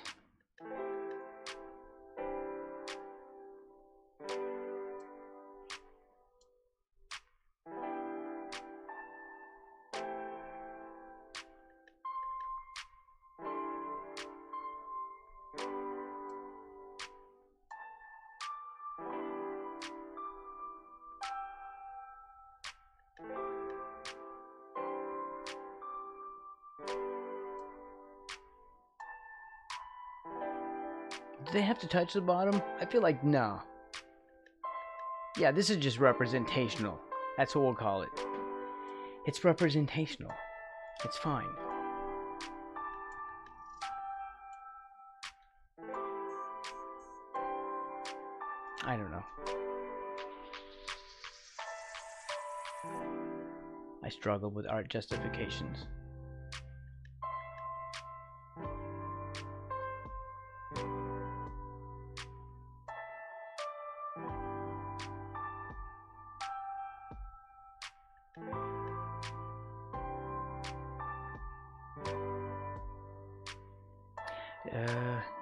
Do they have to touch the bottom? I feel like no. Yeah, this is just representational. That's what we'll call it. It's representational. It's fine. I don't know. I struggle with art justifications.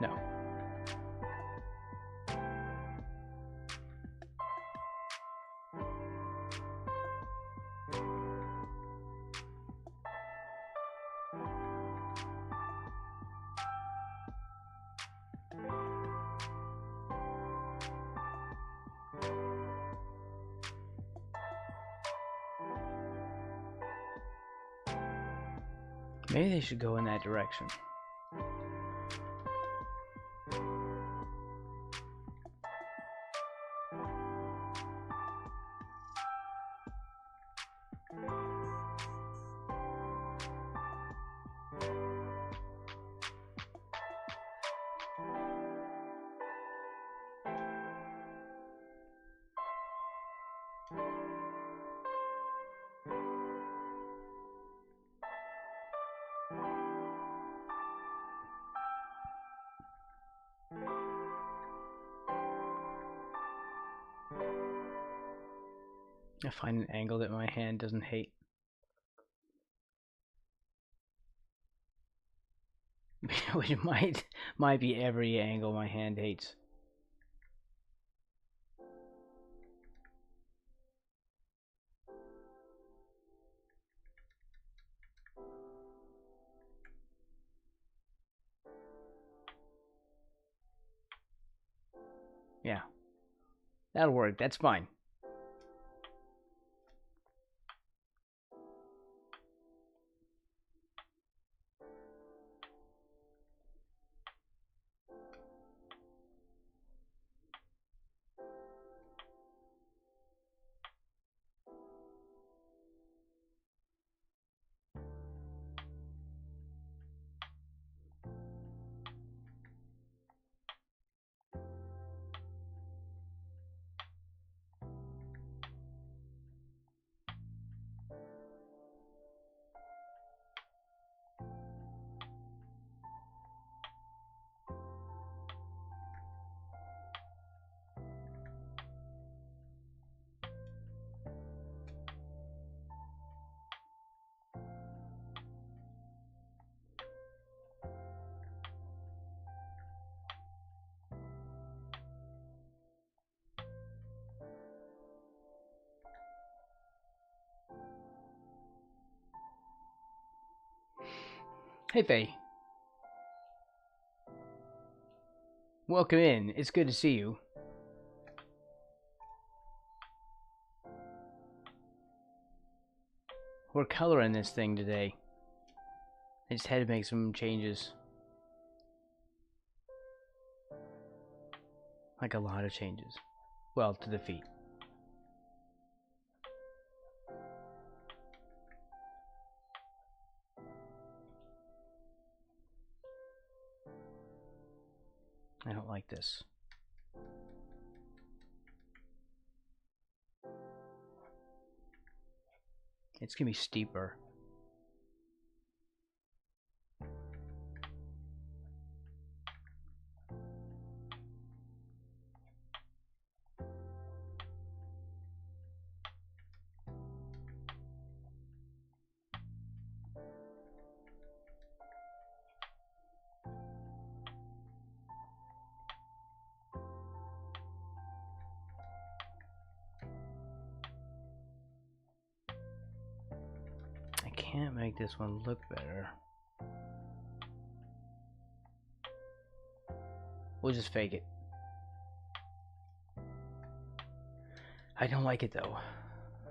No. Maybe they should go in that direction. I find an angle that my hand doesn't hate. Which might be every angle my hand hates. Yeah. That'll work. That's fine. Hey, Faye. Welcome in. It's good to see you. We're coloring this thing today. I just had to make some changes. Like a lot of changes. Well, to the feet. I don't like this. It's gonna be steeper. Can't make this one look better. We'll just fake it. I don't like it though.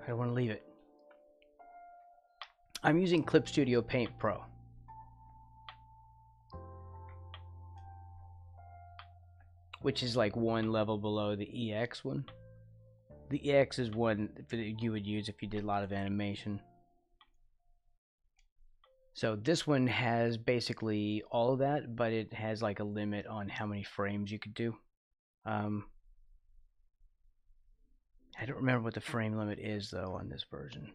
I don't want to leave it. I'm using Clip Studio Paint Pro. Which is like one level below the EX one. The EX is one that you would use if you did a lot of animation. So this one has basically all of that, but it has like a limit on how many frames you could do. I don't remember what the frame limit is though on this version.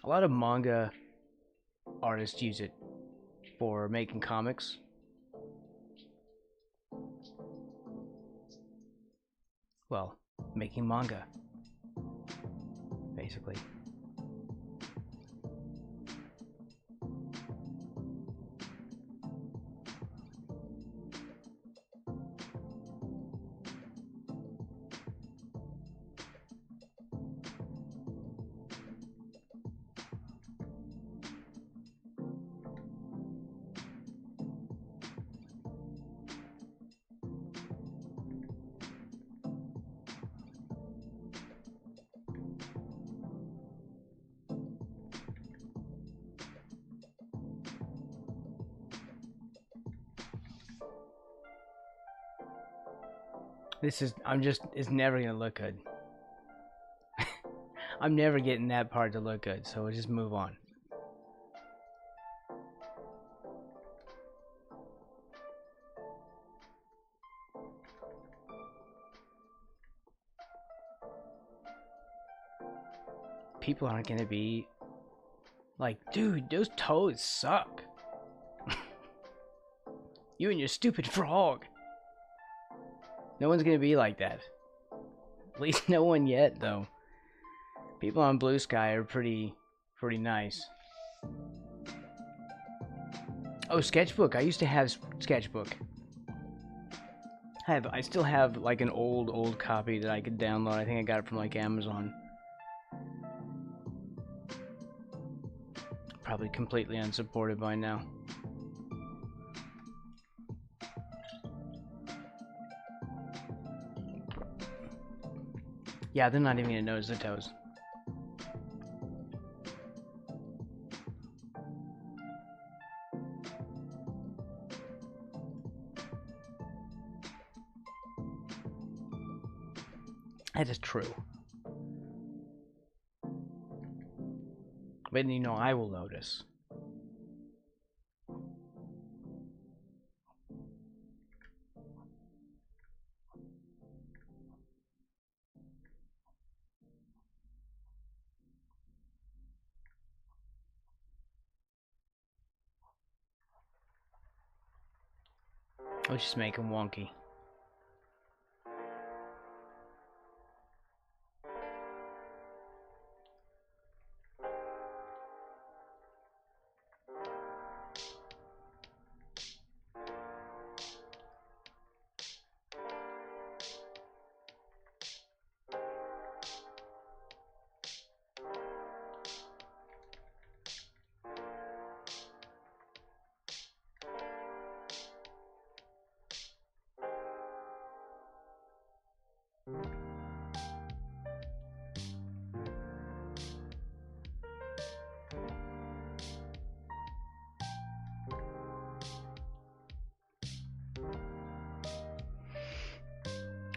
A lot of manga artists use it for making comics. Well, making manga. Basically. It's never gonna look good. I'm never getting that part to look good, so we'll just move on. People aren't gonna be like, dude, those toes suck. You and your stupid frog. No one's gonna be like that. At least no one yet, though. People on Blue Sky are pretty nice. Oh, Sketchbook. I used to have Sketchbook. I still have like an old copy that I could download. I think I got it from like Amazon. Probably completely unsupported by now. Yeah, they're not even gonna notice the toes. That is true. But you know, I will notice. I'll just make them wonky.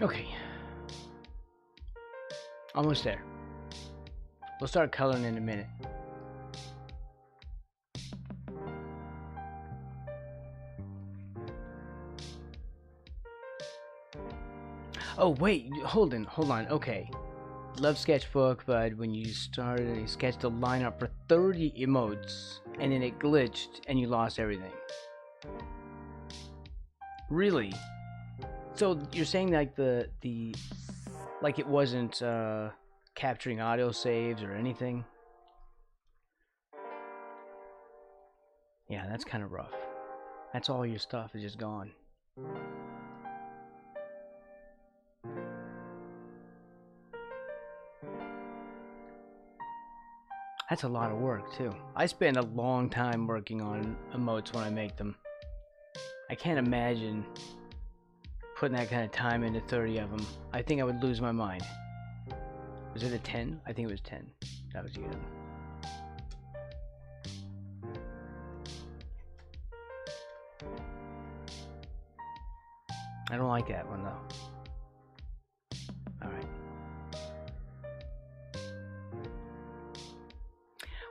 Okay. Almost there. We'll start coloring in a minute. Oh wait, hold on. Okay. Love Sketchbook, but when you started, you sketched a lineup for 30 emotes, and then it glitched, and you lost everything. Really? So you're saying like like it wasn't capturing audio saves or anything? Yeah, that's kind of rough. That's all your stuff is just gone. That's a lot of work too. I spend a long time working on emotes when I make them. I can't imagine putting that kind of time into 30 of them. I think I would lose my mind. Was it a 10? I think it was 10. That was you. I don't like that one though. Alright.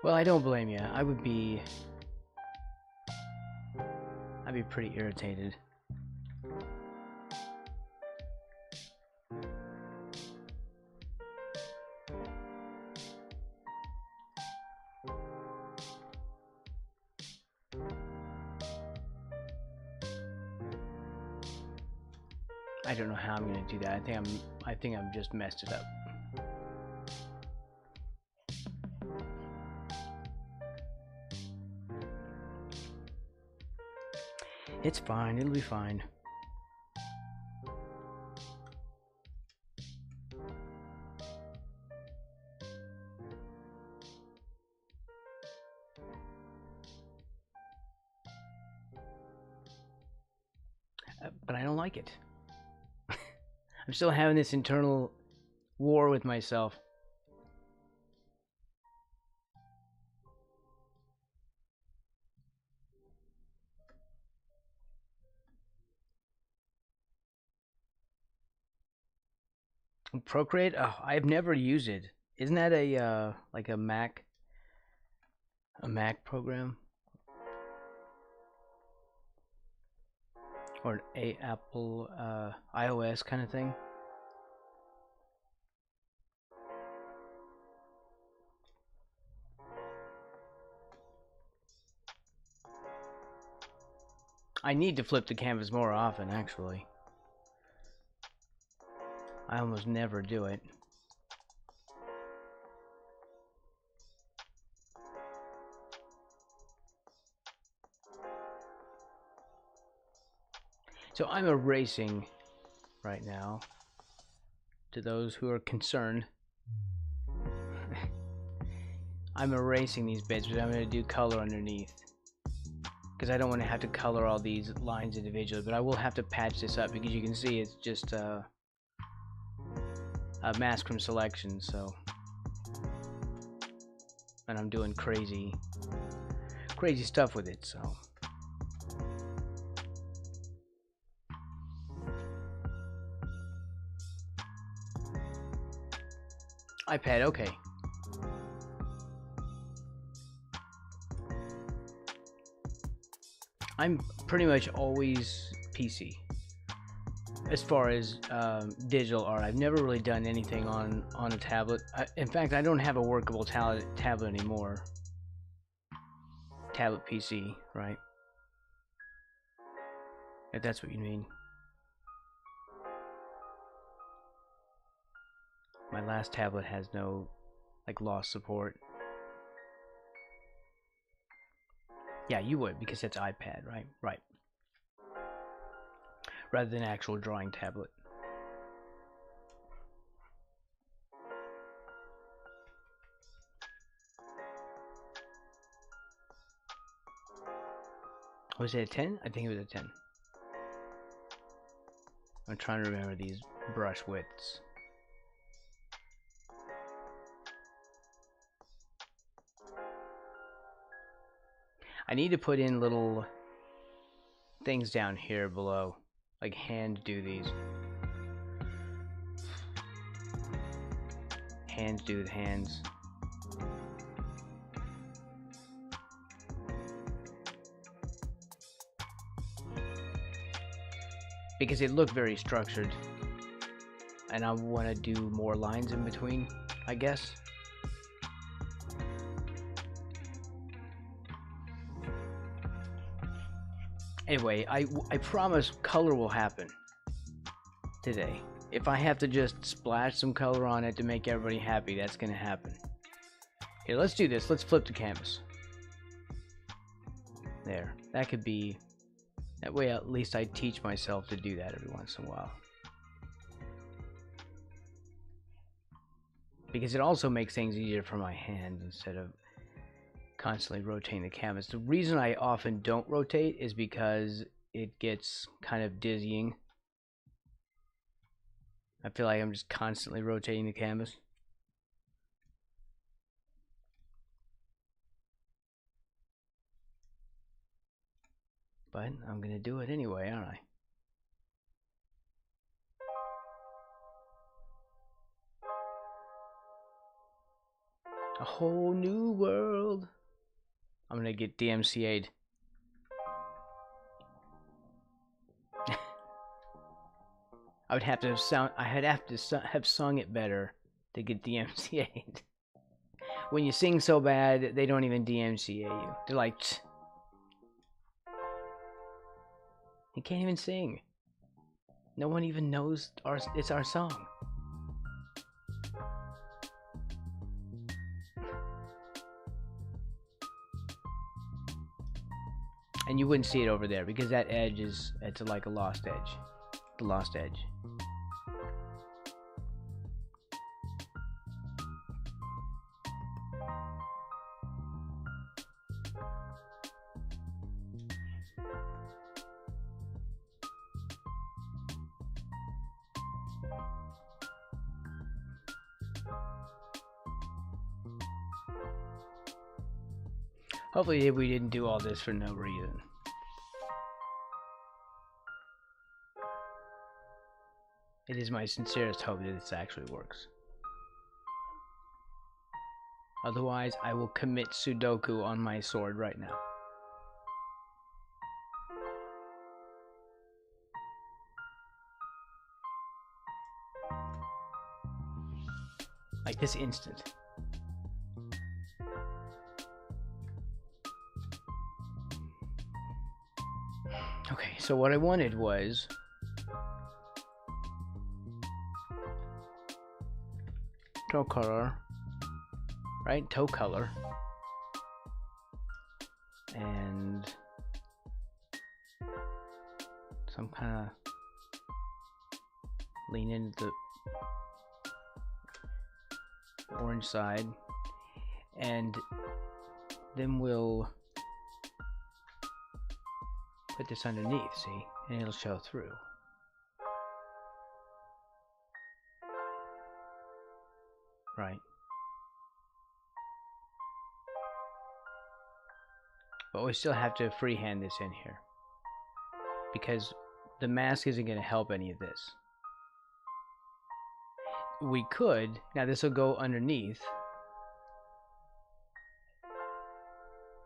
Well, I don't blame you. I'd be pretty irritated. I don't know how I'm gonna do that. I think I'm just messed it up. It's fine, it'll be fine. But I don't like it. I'm still having this internal war with myself. Procreate? Oh, I've never used it. Isn't that a like a Mac program or a Apple iOS kind of thing? I need to flip the canvas more often, actually. I almost never do it. So I'm erasing right now, to those who are concerned. I'm erasing these bits, but I'm going to do color underneath, because I don't want to have to color all these lines individually, but I will have to patch this up, because you can see it's just a mask from selection, so, and I'm doing crazy stuff with it, so. iPad, okay. I'm pretty much always PC as far as digital art. I've never really done anything on a tablet. In fact, I don't have a workable tablet anymore. Tablet PC, right? If that's what you mean. My last tablet has no, like, lost support. Yeah, you would, because that's iPad, right? Right. Rather than actual drawing tablet. Was it a 10? I think it was a 10. I'm trying to remember these brush widths. I need to put in little things down here below, like hand do these. Hands do the hands. Because it looked very structured, and I want to do more lines in between, I guess. Anyway, I promise color will happen today. If I have to just splash some color on it to make everybody happy, that's gonna happen. Here, let's do this. Let's flip the canvas. There. That could be... That way at least I teach myself to do that every once in a while. Because it also makes things easier for my hand instead of constantly rotating the canvas. The reason I often don't rotate is because it gets kind of dizzying. I feel like I'm just constantly rotating the canvas. But I'm gonna do it anyway, aren't I? A whole new world. I'm gonna get DMCA'd. I'd have to have sung it better to get DMCA'd. When you sing so bad, they don't even DMCA you. They're like, tch. You can't even sing. No one even knows it's our song. And you wouldn't see it over there because that edge it's like a lost edge. The lost edge. Hopefully we didn't do all this for no reason. It is my sincerest hope that this actually works. Otherwise, I will commit Sudoku on my sword right now. Like this instant. Okay, so what I wanted was toe color, right? Toe color, and some kind of lean into the orange side, and then we'll put this underneath, see, and it'll show through. Right. But we still have to freehand this in here, because the mask isn't going to help any of this. We could, now this will go underneath,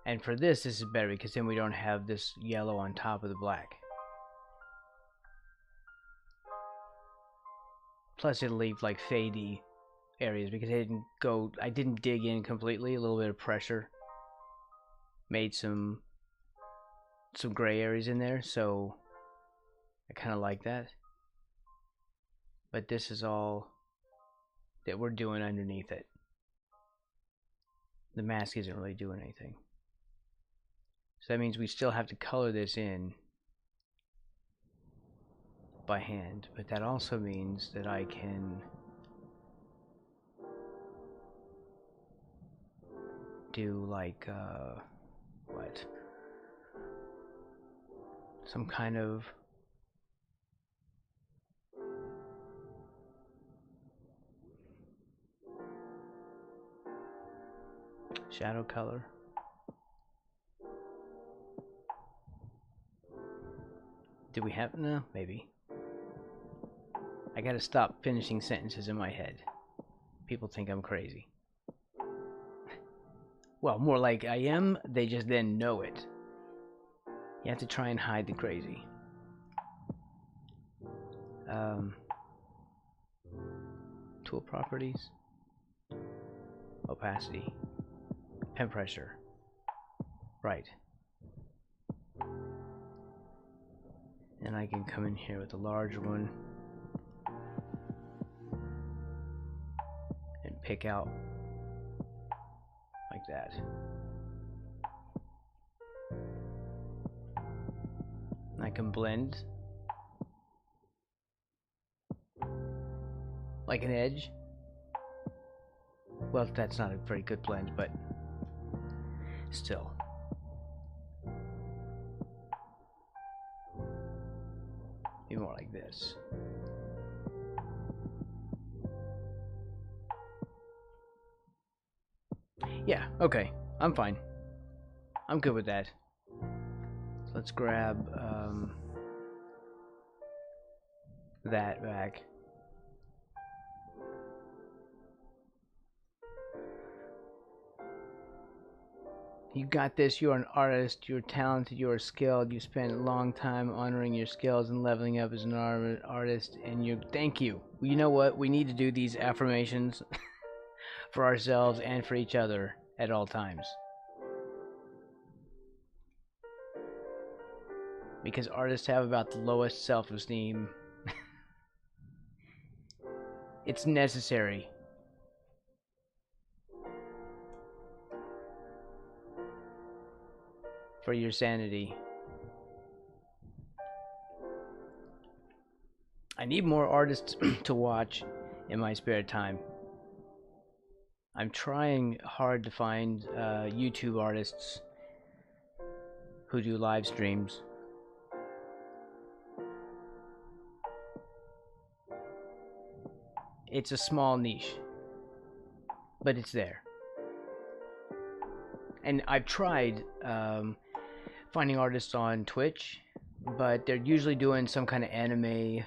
and for this is better because then we don't have this yellow on top of the black. Plus it'll leave like fadey areas because I didn't dig in completely. A little bit of pressure made some gray areas in there, so I kind of like that. But this is all that we're doing underneath it. The mask isn't really doing anything. So that means we still have to color this in by hand, but that also means that I can do like what? Some kind of shadow color. Do we have? No, maybe. I gotta stop finishing sentences in my head. People think I'm crazy. Well, more like I am, they just then know it. You have to try and hide the crazy. Tool properties. Opacity. Pen pressure. Right. And I can come in here with a large one and pick out like that. I can blend like an edge. Well, that's not a very good blend, but still. Be more like this. Yeah, okay. I'm fine. I'm good with that. So let's grab that back. You got this. You're an artist. You're talented. You're skilled. You spent a long time honoring your skills and leveling up as an artist. And you, thank you. You know what? We need to do these affirmations for ourselves and for each other at all times. Because artists have about the lowest self-esteem. It's necessary. For your sanity. I need more artists to watch in my spare time. I'm trying hard to find YouTube artists who do live streams. It's a small niche, but it's there. And I've tried finding artists on Twitch, but they're usually doing some kind of anime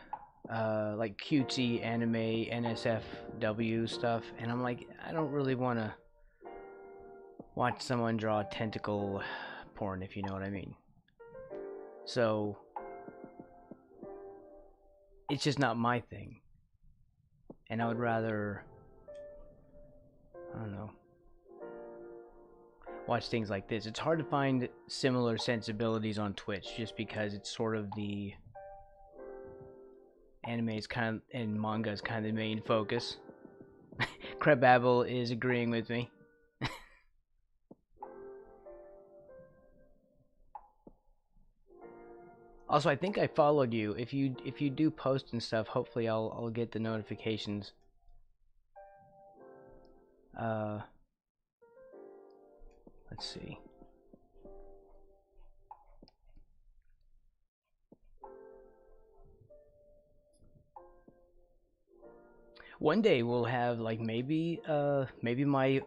like cutesy anime NSFW stuff, and I'm like, I don't really want to watch someone draw tentacle porn, if you know what I mean. So it's just not my thing, and I would rather, I don't know, watch things like this. It's hard to find similar sensibilities on Twitch just because it's sort of the anime is kind of, and manga is kind of the main focus. Crababble is agreeing with me. Also, I think I followed you. If you do post and stuff, hopefully I'll get the notifications. Let's see. One day we'll have like maybe my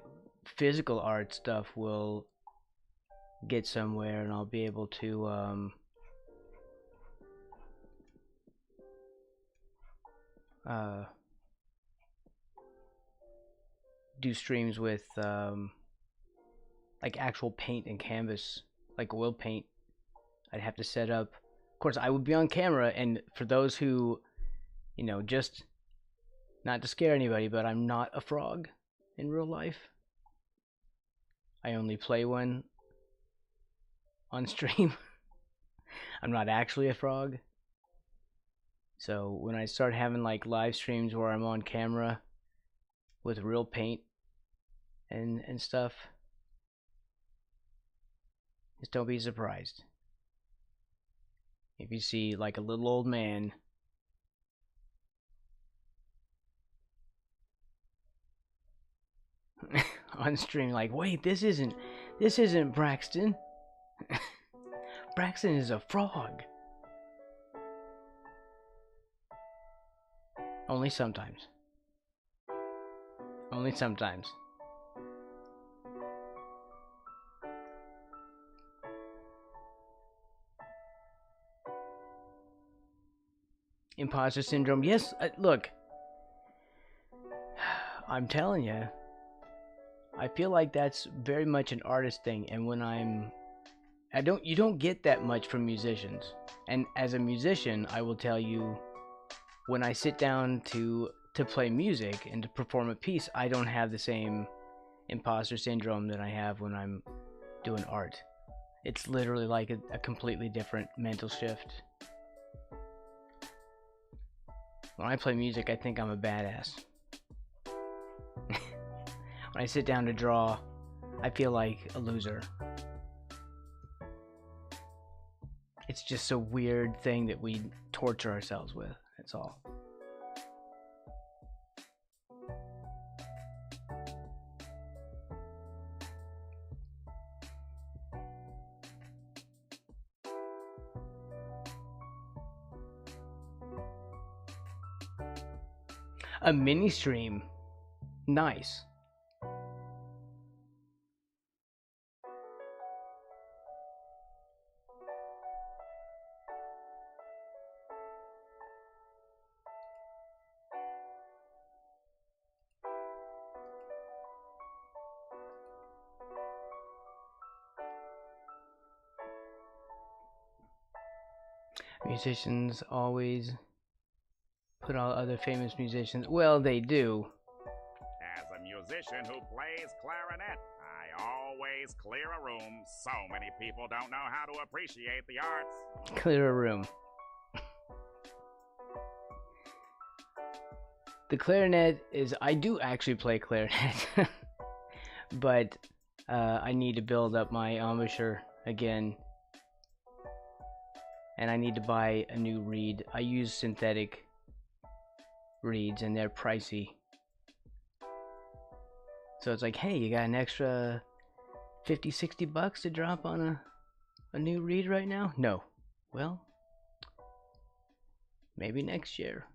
physical art stuff will get somewhere and I'll be able to do streams with like actual paint and canvas, like oil paint. I'd have to set up. Of course, I would be on camera, and for those who, you know, just not to scare anybody, but I'm not a frog in real life. I only play one on stream. I'm not actually a frog. So when I start having like live streams where I'm on camera with real paint and stuff, just don't be surprised if you see like a little old man on stream like, wait, this isn't Braxton. Braxton is a frog. Only sometimes. Only sometimes. Imposter syndrome. Yes, look. I'm telling you. I feel like that's very much an artist thing, and when you don't get that much from musicians. And as a musician, I will tell you, when I sit down to play music and to perform a piece, I don't have the same imposter syndrome that I have when I'm doing art. It's literally like a completely different mental shift. When I play music, I think I'm a badass. When I sit down to draw, I feel like a loser. It's just a weird thing that we torture ourselves with. That's all. A mini stream. Nice. Musicians always put all other famous musicians. Well, they do. As a musician who plays clarinet, I always clear a room. So many people don't know how to appreciate the arts. Clear a room. The clarinet is... I do actually play clarinet. But I need to build up my embouchure again. And I need to buy a new reed. I use synthetic reeds and they're pricey. So it's like, hey, you got an extra 50-60 bucks to drop on a new reed right now? No. Well, maybe next year.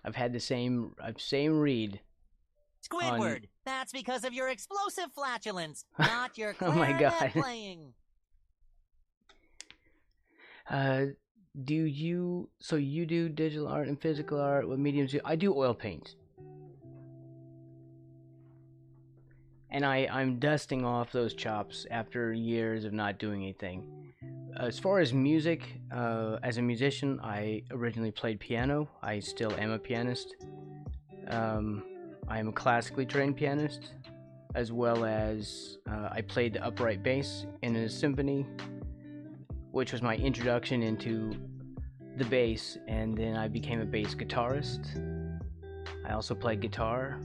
I've had the same reed Squidward, that's because of your explosive flatulence, not your Oh my clarinet God. playing. So you do digital art and physical art? What mediums do you? I do oil paint. And I'm dusting off those chops after years of not doing anything. As far as music, as a musician, I originally played piano. I still am a pianist. I am a classically trained pianist, as well as I played the upright bass in a symphony, which was my introduction into the bass, and then I became a bass guitarist. I also played guitar,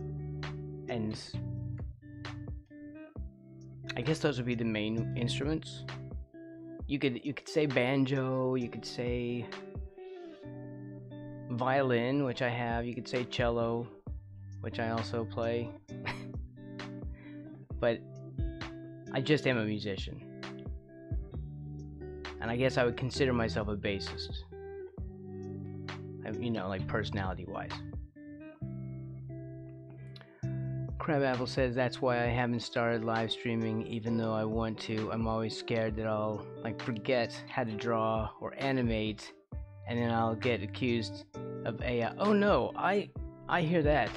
and I guess those would be the main instruments. You could say banjo, you could say violin, which I have, you could say cello, which I also play. But I just am a musician. And I guess I would consider myself a bassist. You know, like personality-wise. Crabapple says that's why I haven't started live streaming, even though I want to. I'm always scared that I'll forget how to draw or animate, and then I'll get accused of AI. Oh no, I hear that.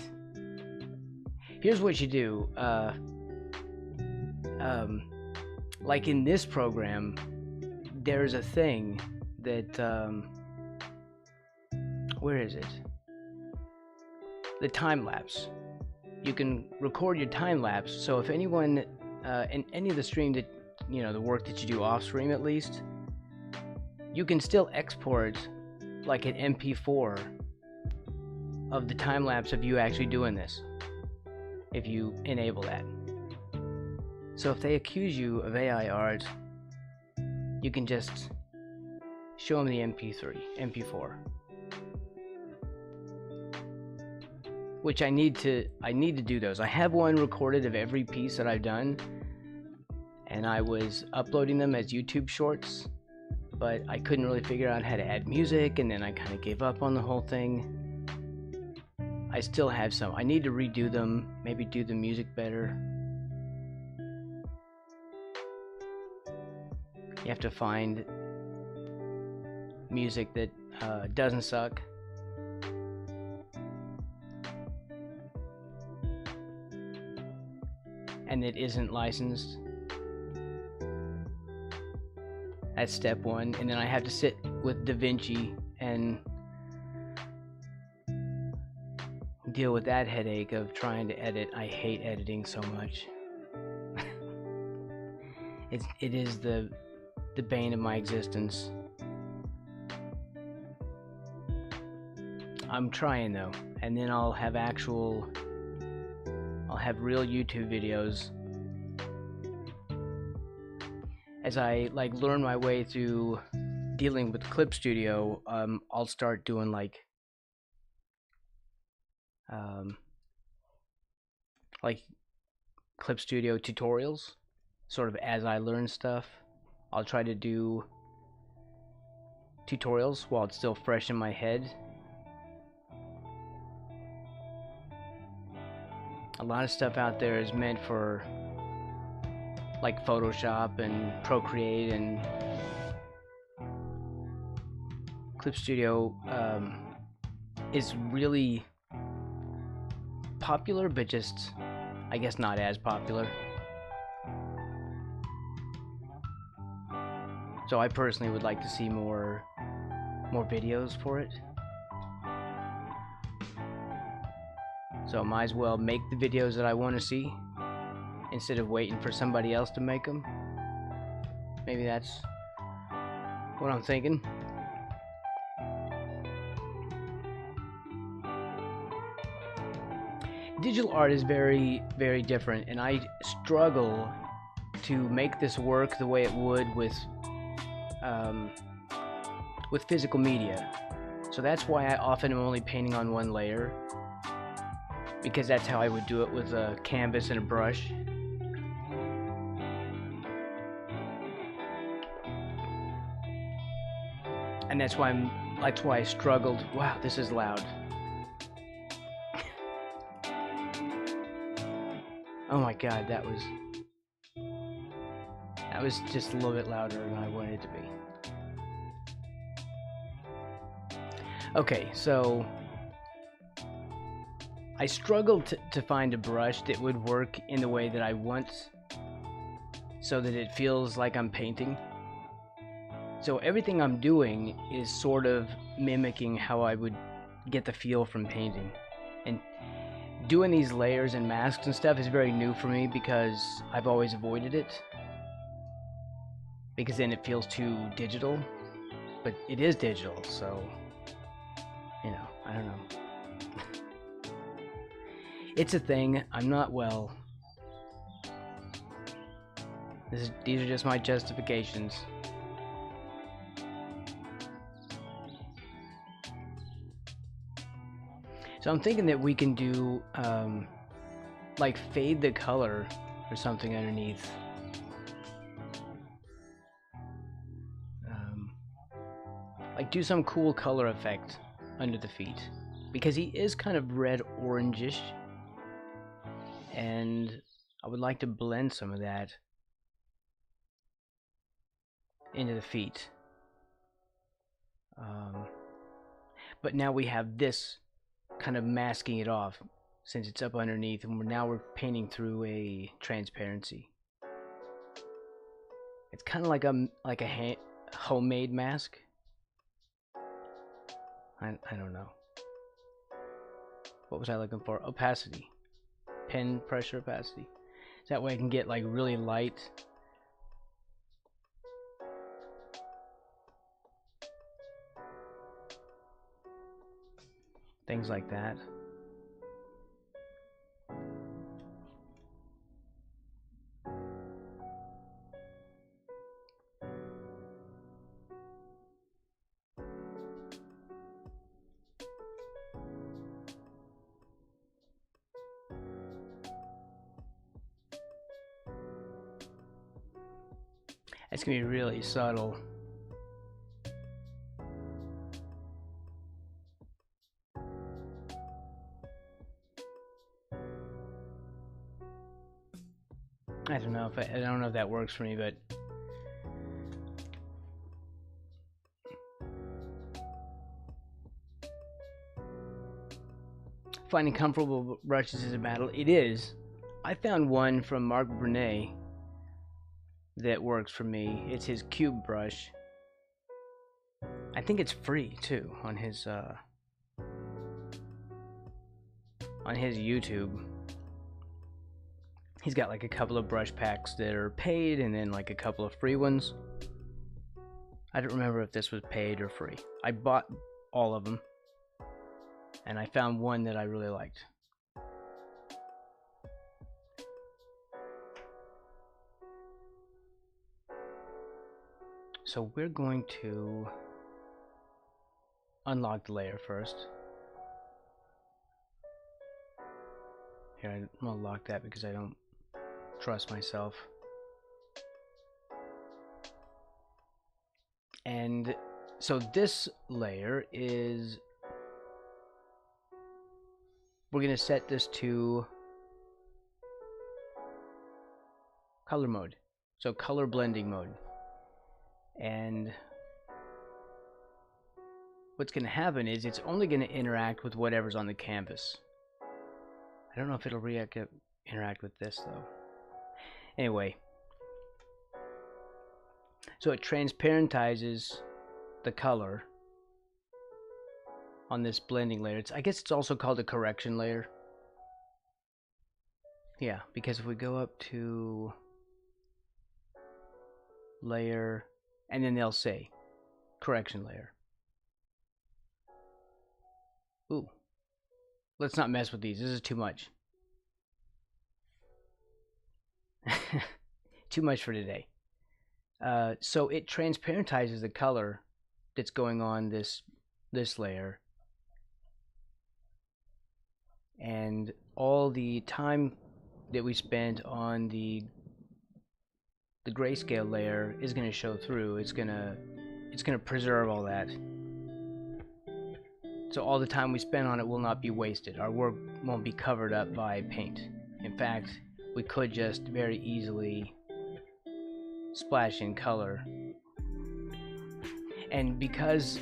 Here's what you do. Like in this program, there's a thing that where is it? The time lapse. You can record your time lapse, so if anyone in any of the stream that the work that you do off stream at least, you can still export like an MP4 of the time lapse of you actually doing this if you enable that. So if they accuse you of AI art, you can just show them the MP4. Which I need to do those. I have one recorded of every piece that I've done, and I was uploading them as YouTube shorts, but I couldn't really figure out how to add music, and then I kind of gave up on the whole thing. I still have some. I need to redo them, maybe do the music better. You have to find music that doesn't suck. And it isn't licensed. That's step one. And then I have to sit with DaVinci and deal with that headache of trying to edit. I hate editing so much. It is the bane of my existence. I'm trying though, and then I'll have real YouTube videos as I learn my way through dealing with Clip Studio. I'll start doing Clip Studio tutorials, sort of as I learn stuff. I'll try to do tutorials while it's still fresh in my head. A lot of stuff out there is meant for Photoshop and Procreate, and Clip Studio is really popular, but just I guess not as popular. So I personally would like to see more videos for it. So I might as well make the videos that I want to see instead of waiting for somebody else to make them. Maybe that's what I'm thinking. Digital art is very, very different, and I struggle to make this work the way it would with physical media. So that's why I often am only painting on one layer, because that's how I would do it with a canvas and a brush. And that's why I struggled. Wow, this is loud. Oh my god, that was just a little bit louder than I wanted it to be. Okay, so I struggled to find a brush that would work in the way that I want, so that it feels like I'm painting. So everything I'm doing is sort of mimicking how I would get the feel from painting. And doing these layers and masks and stuff is very new for me because I've always avoided it. Because then it feels too digital. But it is digital, so, you know, I don't know. It's a thing. I'm not well. These are just my justifications. So I'm thinking that we can do, like, fade the color or something underneath. Like, do some cool color effect under the feet. Because he is kind of red-orangish. And I would like to blend some of that into the feet. But now we have this kind of masking it off since it's up underneath, and now we're painting through a transparency. It's kind of like a homemade mask. I don't know. What was I looking for? Opacity. Pen pressure opacity. That way I can get like really light. Things like that. It's gonna be really subtle. I don't know if that works for me, but finding comfortable brushes is a battle. It is. I found one from Mark Brunet that works for me. It's his cube brush. I think it's free too on his YouTube. He's got like a couple of brush packs that are paid and then like a couple of free ones. I don't remember if this was paid or free. I bought all of them and I found one that I really liked. So we're going to unlock the layer first. Here, I'm gonna lock that because I don't trust myself. And so this layer is, we're gonna set this to color mode, so color blending mode. And what's going to happen is it's only going to interact with whatever's on the canvas. I don't know if it'll interact with this though. Anyway, so it transparentizes the color on this blending layer. I guess it's also called a correction layer. Yeah, because if we go up to layer, and then they'll say correction layer. Ooh. Let's not mess with these. This is too much. Too much for today. So it transparentizes the color that's going on this layer. And all the time that we spent on the grayscale layer is going to show through. It's going to preserve all that. So all the time we spend on it will not be wasted. Our work won't be covered up by paint. In fact, we could just very easily splash in color. And because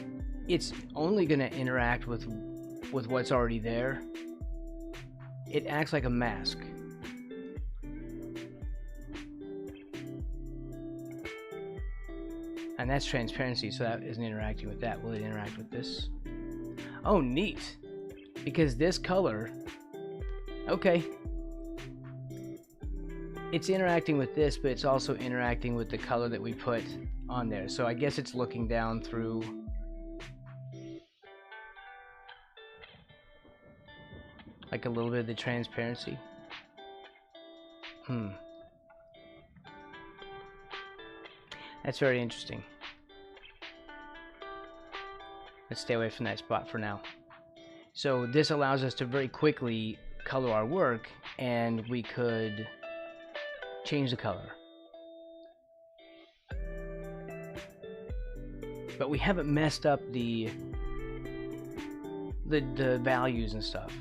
it's only going to interact with what's already there, it acts like a mask. And that's transparency, so that isn't interacting with that. Will it interact with this? Oh, neat. Because this color, okay, it's interacting with this, but it's also interacting with the color that we put on there. So I guess it's looking down through like a little bit of the transparency. That's very interesting. Let's stay away from that spot for now. So this allows us to very quickly color our work, and we could change the color. But we haven't messed up the values and stuff.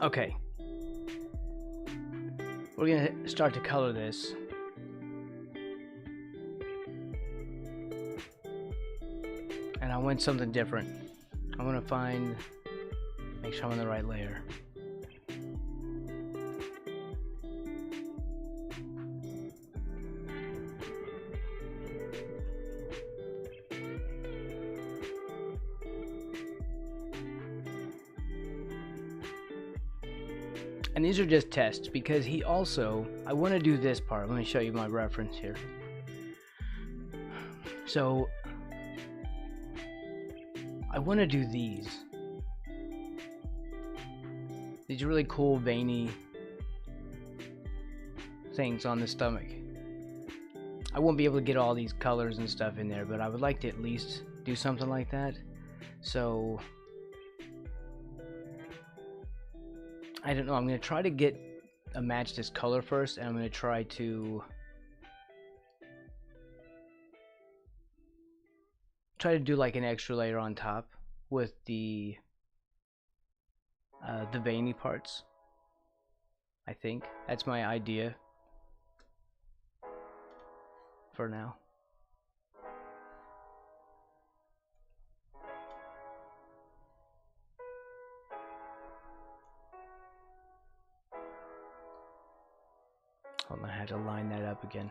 Okay, we're gonna start to color this. And I want something different. I want to make sure I'm on the right layer. And these are just tests because I want to do this part. Let me show you my reference here. So I want to do these really cool veiny things on the stomach. I won't be able to get all these colors and stuff in there, but I would like to at least do something like that. So I don't know, I'm going to try to match this color first, and I'm going to try to do like an extra layer on top with the veiny parts. I think that's my idea for now. Hold on, I had to line that up again.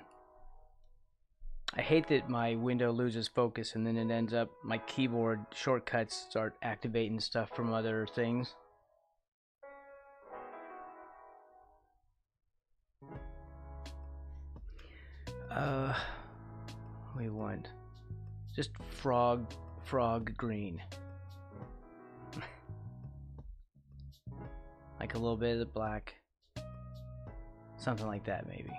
I hate that my window loses focus and then it ends up, my keyboard shortcuts start activating stuff from other things. We want just frog green. Like a little bit of the black. Something like that, maybe.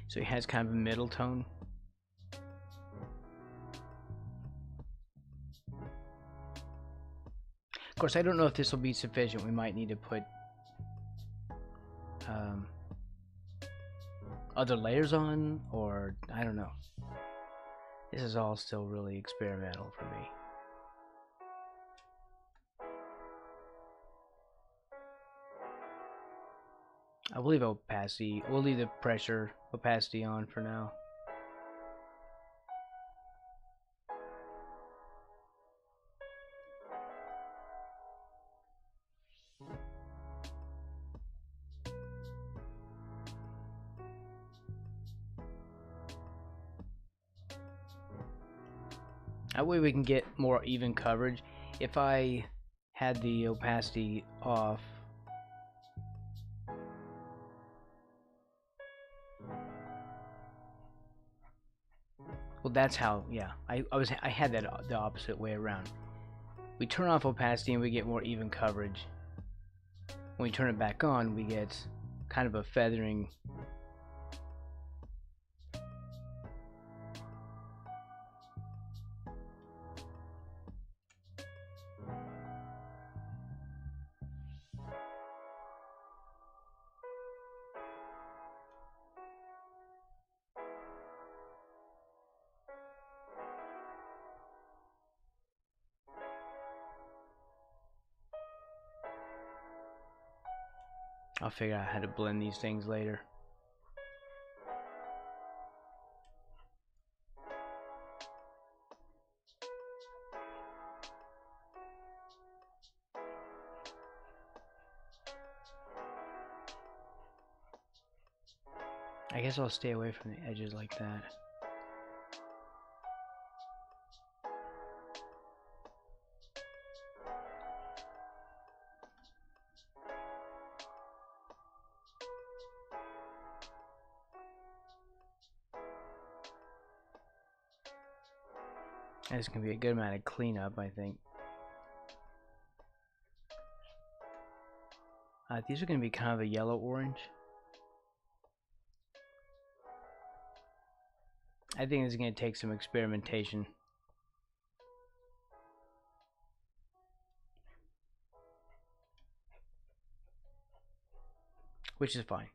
So he has kind of a middle tone. Of course, I don't know if this will be sufficient. We might need to put other layers on, or I don't know. This is all still really experimental for me. I will leave opacity. We'll leave the pressure opacity on for now. That way we can get more even coverage. If I had the opacity off, well, that's how, yeah, I had that the opposite way around. We turn off opacity and we get more even coverage. When we turn it back on, we get kind of a feathering. I'll figure out how to blend these things later. I guess I'll stay away from the edges like that. There's gonna be a good amount of cleanup, I think. These are gonna be kind of a yellow-orange. I think this is gonna take some experimentation. Which is fine.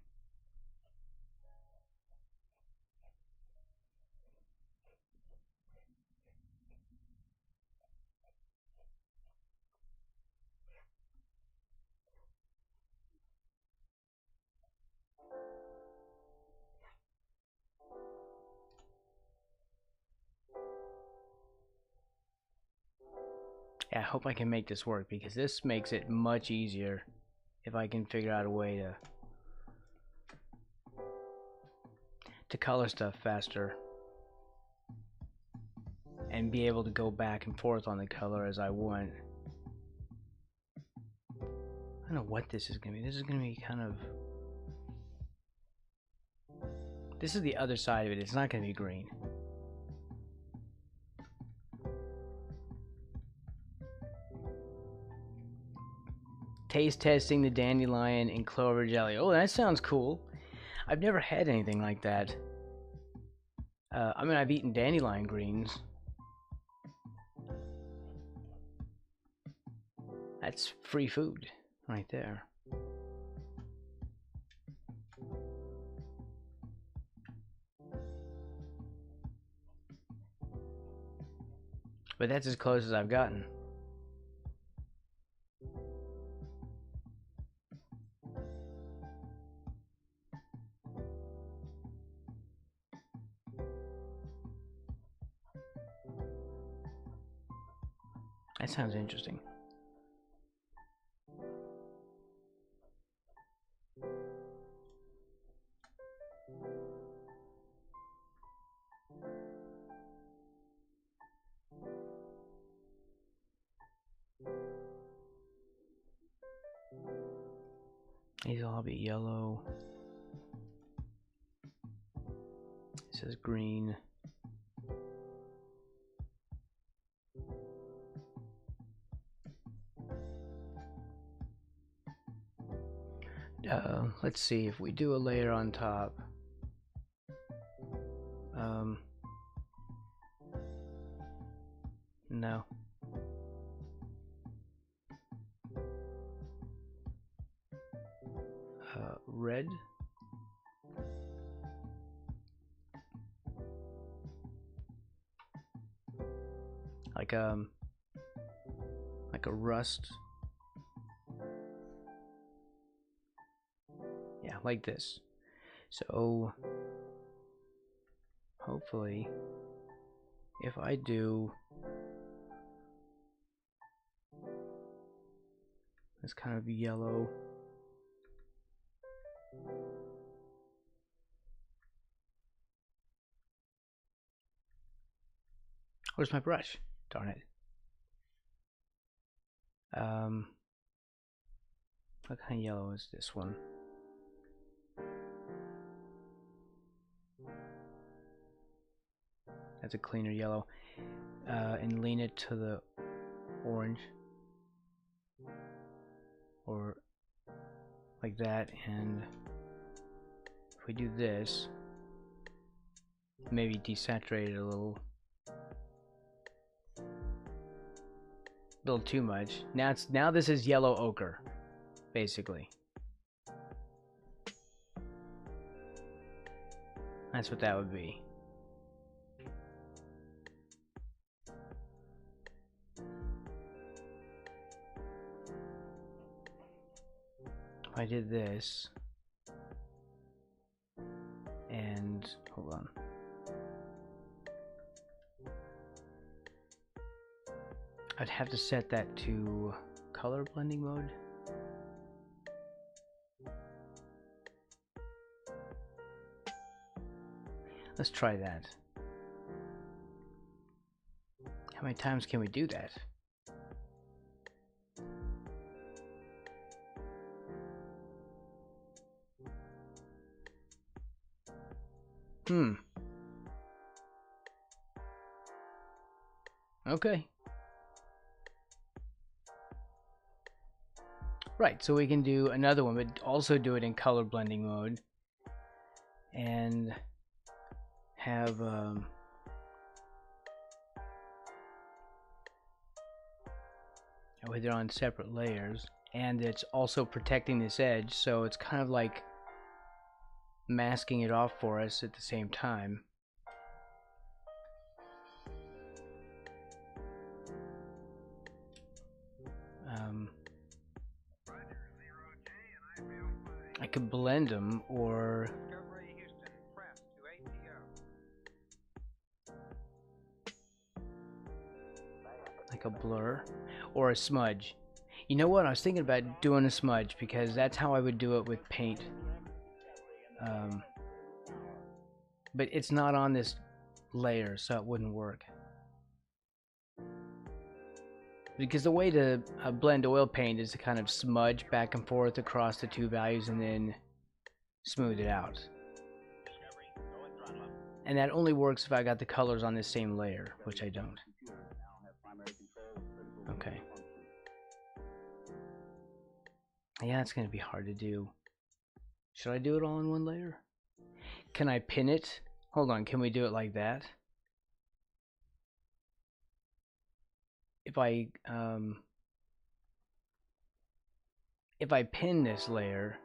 Yeah, I hope I can make this work, because this makes it much easier if I can figure out a way to color stuff faster and be able to go back and forth on the color as I want. I don't know what this is gonna be. This is gonna be kind of... This is the other side of it. It's not gonna be green. Taste testing the dandelion and clover jelly. Oh, that sounds cool. I've never had anything like that. I mean, I've eaten dandelion greens. That's free food right there. But that's as close as I've gotten. That sounds interesting. These will all be yellow. This is green. Let's see if we do a layer on top. No. Red. Like a rust. Yeah, like this. So hopefully if I do this kind of yellow, where's my brush? Darn it. What kind of yellow is this one? That's a cleaner yellow. And lean it to the orange. Or like that, and if we do this, maybe desaturate it a little too much. Now this is yellow ochre, basically. That's what that would be. If I did this, and hold on. I'd have to set that to color blending mode. Let's try that. How many times can we do that? Okay. Right, so we can do another one, but also do it in color blending mode. And have where they're on separate layers, and it's also protecting this edge, so it's kind of like masking it off for us at the same time. I could blend them, or like a blur, or a smudge. You know what? I was thinking about doing a smudge because that's how I would do it with paint. But it's not on this layer, so it wouldn't work. Because the way to blend oil paint is to kind of smudge back and forth across the two values and then smooth it out. And that only works if I got the colors on this same layer, which I don't. Okay. Yeah, it's going to be hard to do. Should I do it all in one layer? Can I pin it? Hold on, can we do it like that? If I pin this layer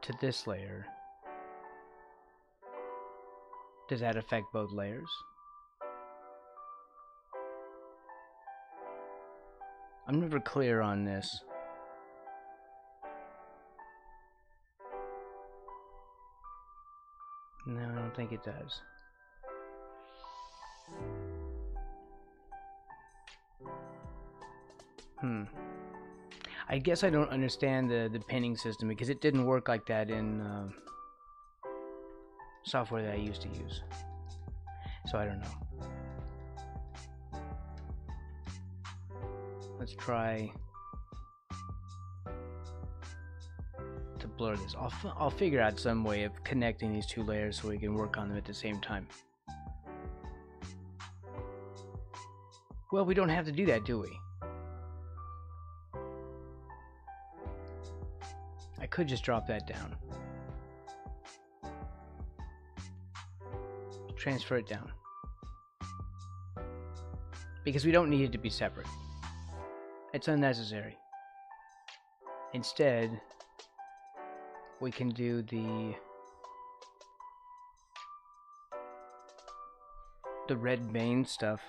to this layer, does that affect both layers? I'm never clear on this. No, I don't think it does. I guess I don't understand the pinning system because it didn't work like that in software that I used to use. So I don't know. Let's try to blur this. I'll figure out some way of connecting these two layers so we can work on them at the same time. Well, we don't have to do that, do we? I could just drop that down. Transfer it down. Because we don't need it to be separate. It's unnecessary. Instead, we can do the red main stuff.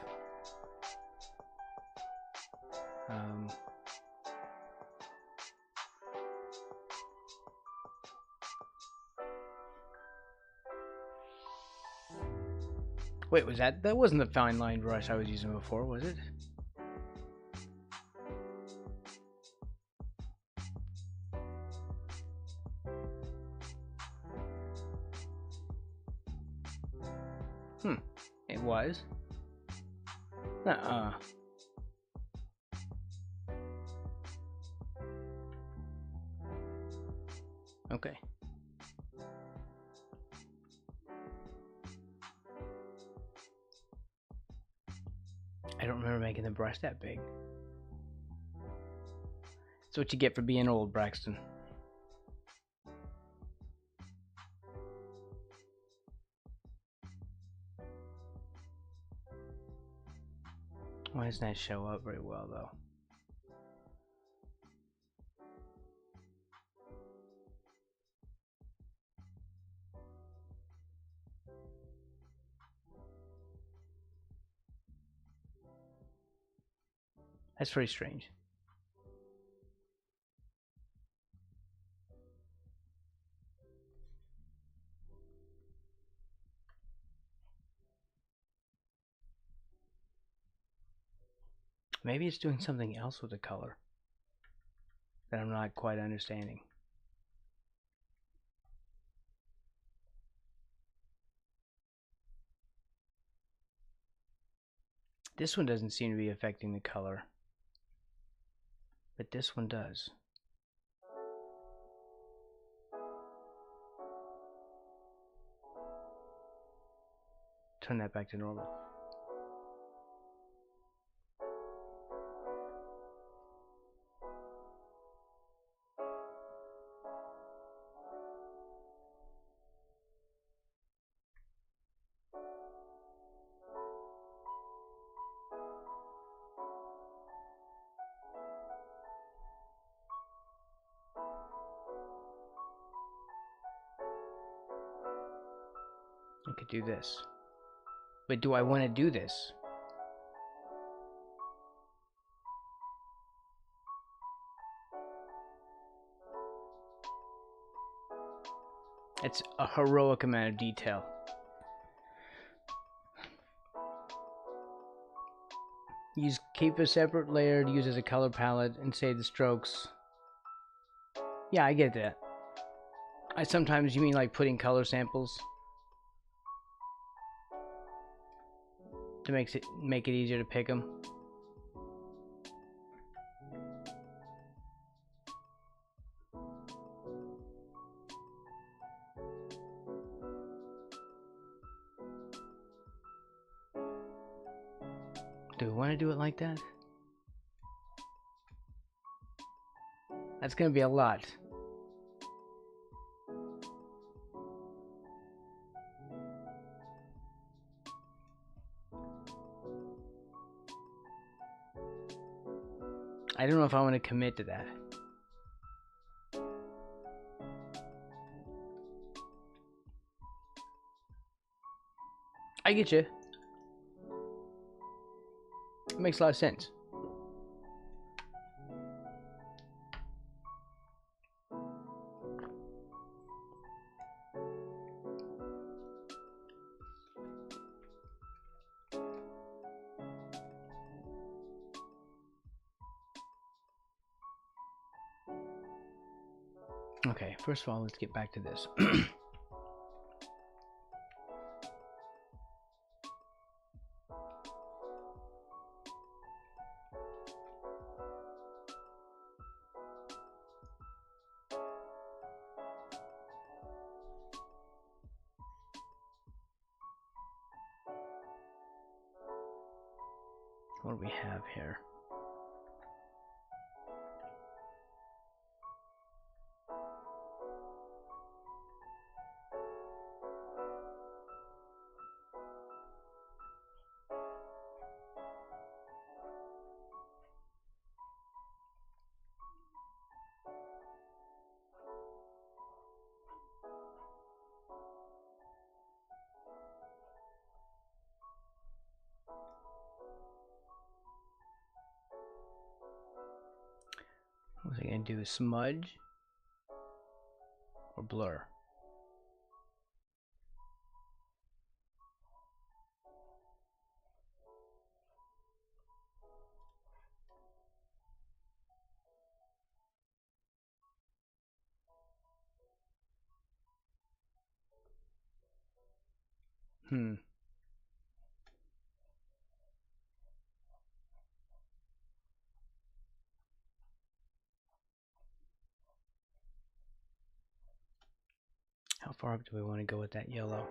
Wait, was that wasn't the fine line brush I was using before, was it? It was. Okay. I don't remember making the brush that big. That's what you get for being old, Braxton. Why doesn't that show up very well, though? That's very strange. Maybe it's doing something else with the color that I'm not quite understanding. This one doesn't seem to be affecting the color, but this one does. Turn that back to normal. I could do this. But do I want to do this? It's a heroic amount of detail. Keep a separate layer to use as a color palette and save the strokes. Yeah, I get that. You mean like putting color samples to make it easier to pick them. Do we want to do it like that? That's gonna be a lot. I don't know if I want to commit to that. I get you. It makes a lot of sense. Okay, first of all, let's get back to this. What do we have here? Was I going to do a smudge or blur? How far up do we want to go with that yellow?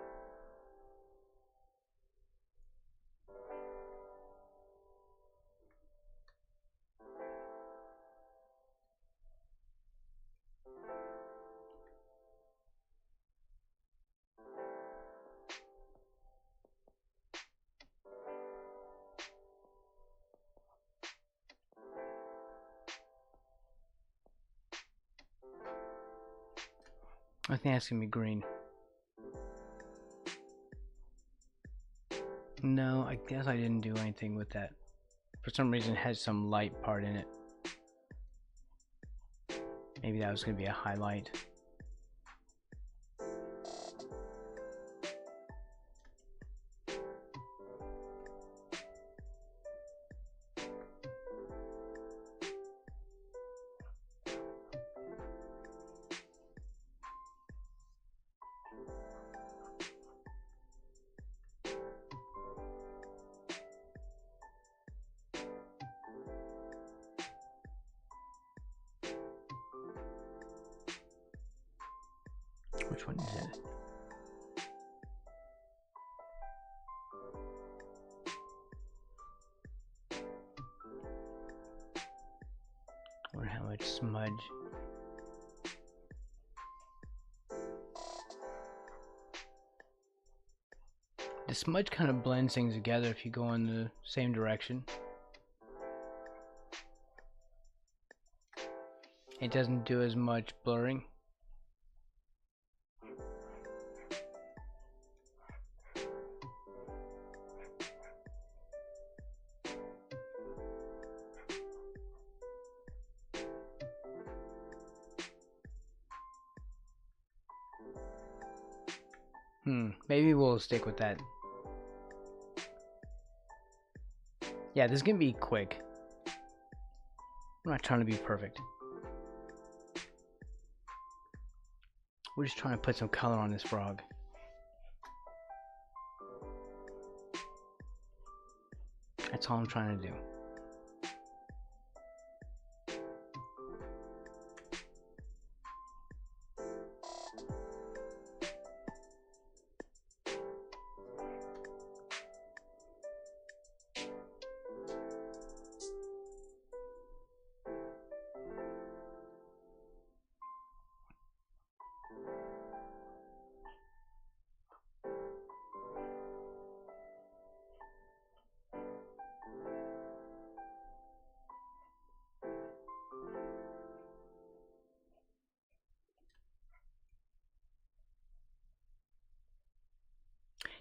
I think that's gonna be green. No, I guess I didn't do anything with that. For some reason it has some light part in it. Maybe that was gonna be a highlight. which one is it? I wonder how much smudge. The smudge kind of blends things together if you go in the same direction. It doesn't do as much blurring. Maybe we'll stick with that. Yeah, this is gonna be quick. I'm not trying to be perfect. We're just trying to put some color on this frog. That's all I'm trying to do.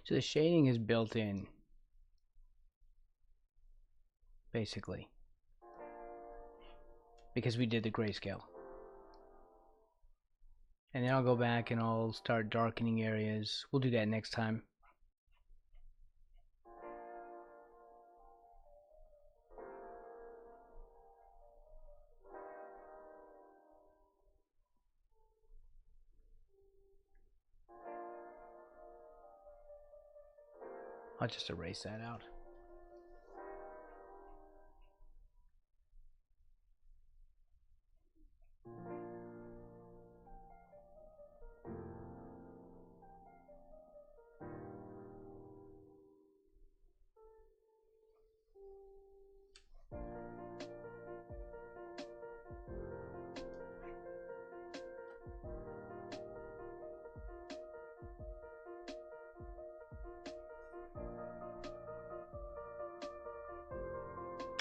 So the shading is built in, basically, because we did the grayscale. And then I'll go back and I'll start darkening areas. We'll do that next time. I'll just erase that out.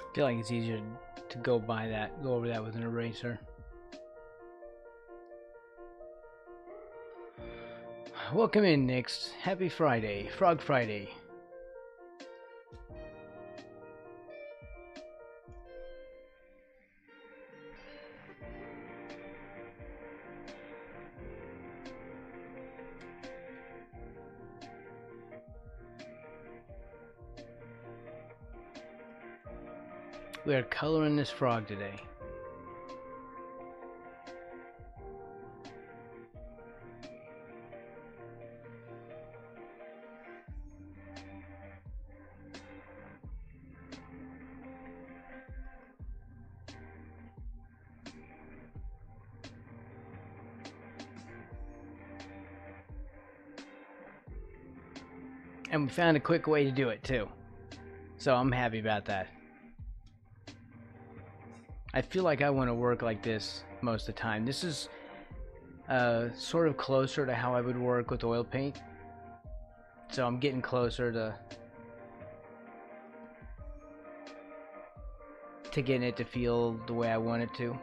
I feel like it's easier to go over that with an eraser. Welcome in, Nix. Happy Friday, Frog Friday. We are coloring this frog today. And we found a quick way to do it too. So I'm happy about that. I feel like I want to work like this most of the time. This is sort of closer to how I would work with oil paint. So I'm getting closer to getting it to feel the way I want it to.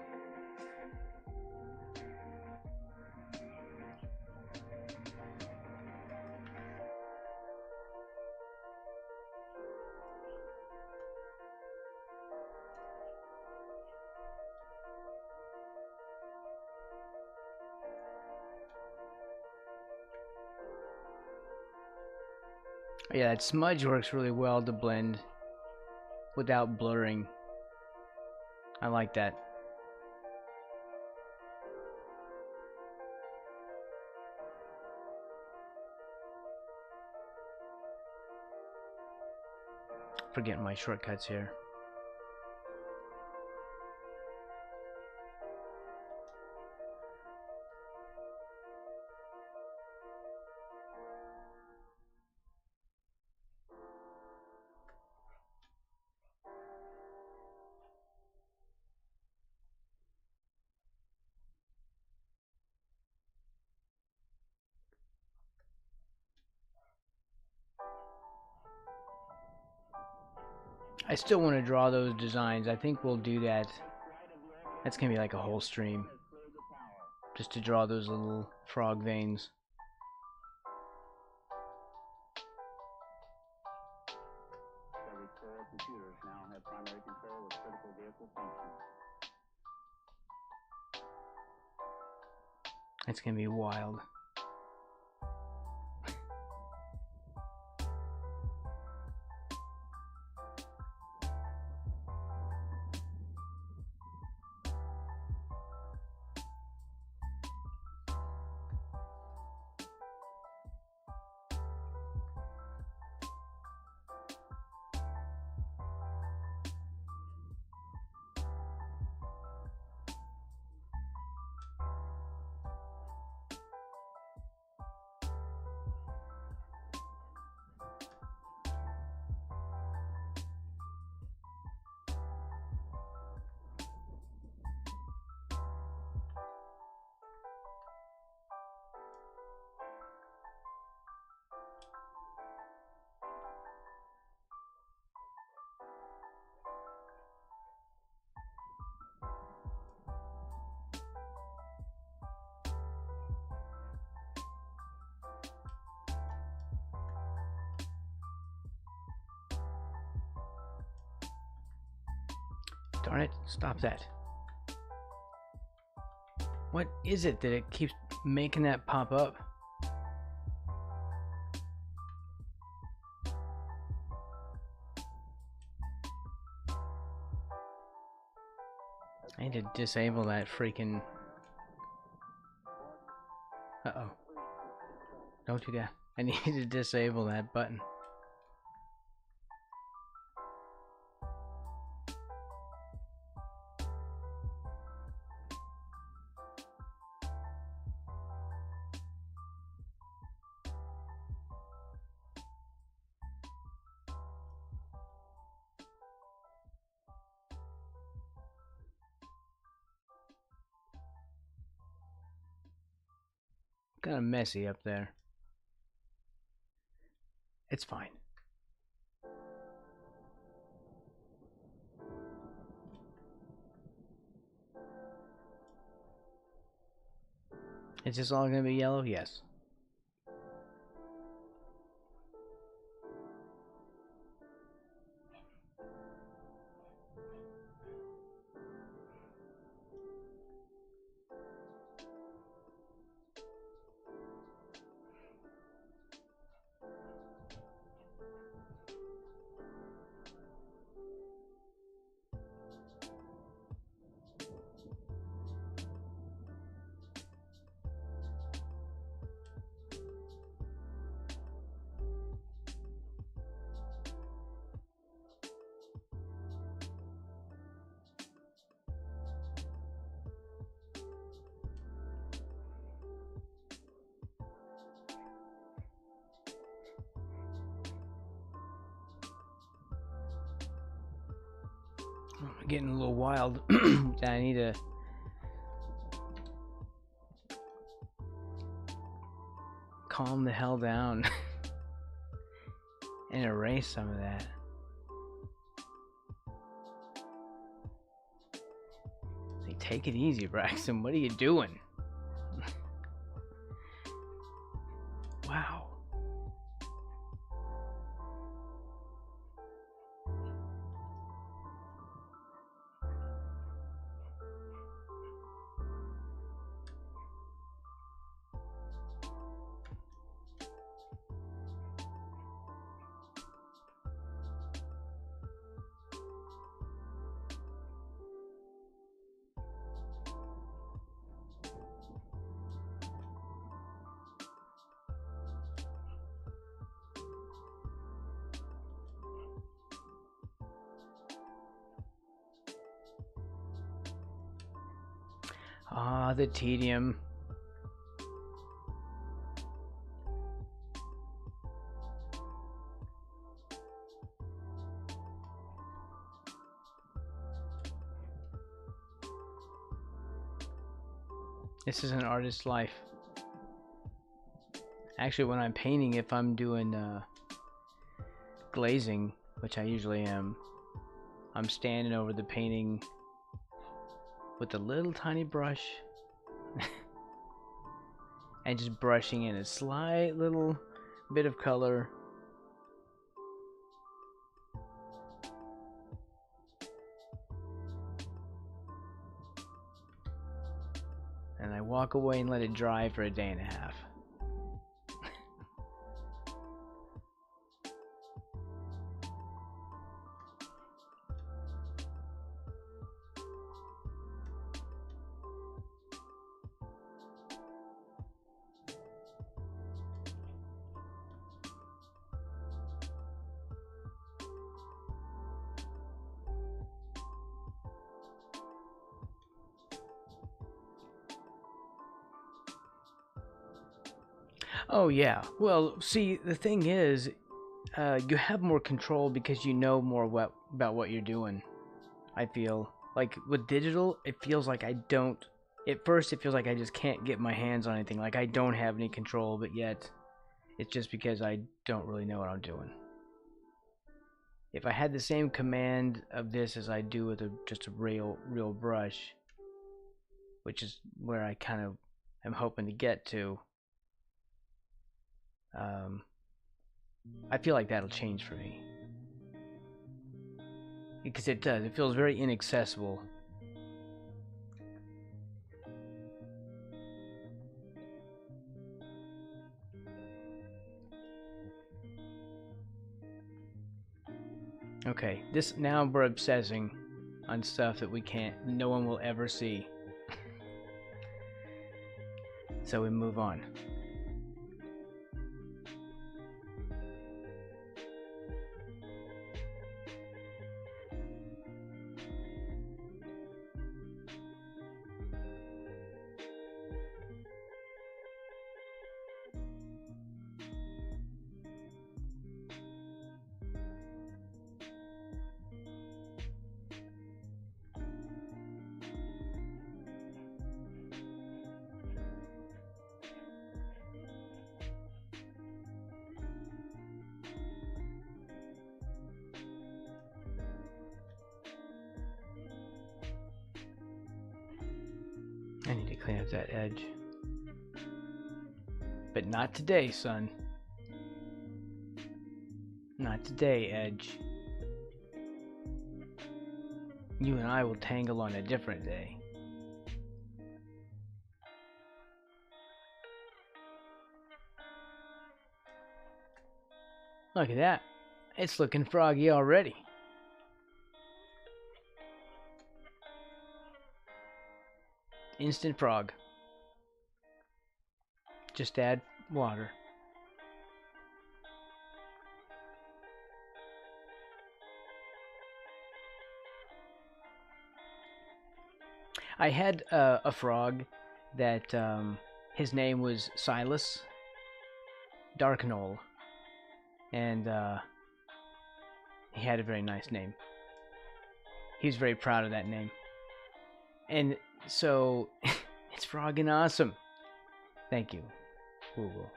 Yeah, that smudge works really well to blend without blurring. I like that. Forgetting my shortcuts here. I still want to draw those designs. I think we'll do that. That's gonna be like a whole stream, just to draw those little frog veins. Computers now have primary control of critical vehicle functions. It's gonna be wild. Darn it, stop that. What is it that it keeps making that pop up? I need to disable that freaking... Uh-oh. Don't do that. I need to disable that button. Kind of messy up there. It's fine. Is this all gonna be yellow? Yes. I'm getting a little wild. I need to calm the hell down and erase some of that. Hey, take it easy, Braxton. What are you doing? Wow. Ah, the tedium. This is an artist's life. Actually, when I'm painting, if I'm doing glazing, which I usually am, I'm standing over the painting with a little tiny brush and just brushing in a slight little bit of color. And I walk away and let it dry for a day and a half. Oh yeah. Well, see, the thing is, you have more control because you know more about what you're doing. I feel like with digital, it feels like I don't. At first, it feels like I just can't get my hands on anything. Like I don't have any control, but yet, it's just because I don't really know what I'm doing. If I had the same command of this as I do with just a real brush, which is where I kind of am hoping to get to. I feel like that'll change for me. Because it does. It feels very inaccessible. Okay, now we're obsessing on stuff that no one will ever see. So we move on. I need to clean up that edge. But not today, son. Not today, Edge. You and I will tangle on a different day. Look at that. It's looking froggy already. Instant frog. Just add water. I had a frog that his name was Silas Darknoll, and he had a very nice name. He was very proud of that name. And so, it's frogging awesome. Thank you, Google.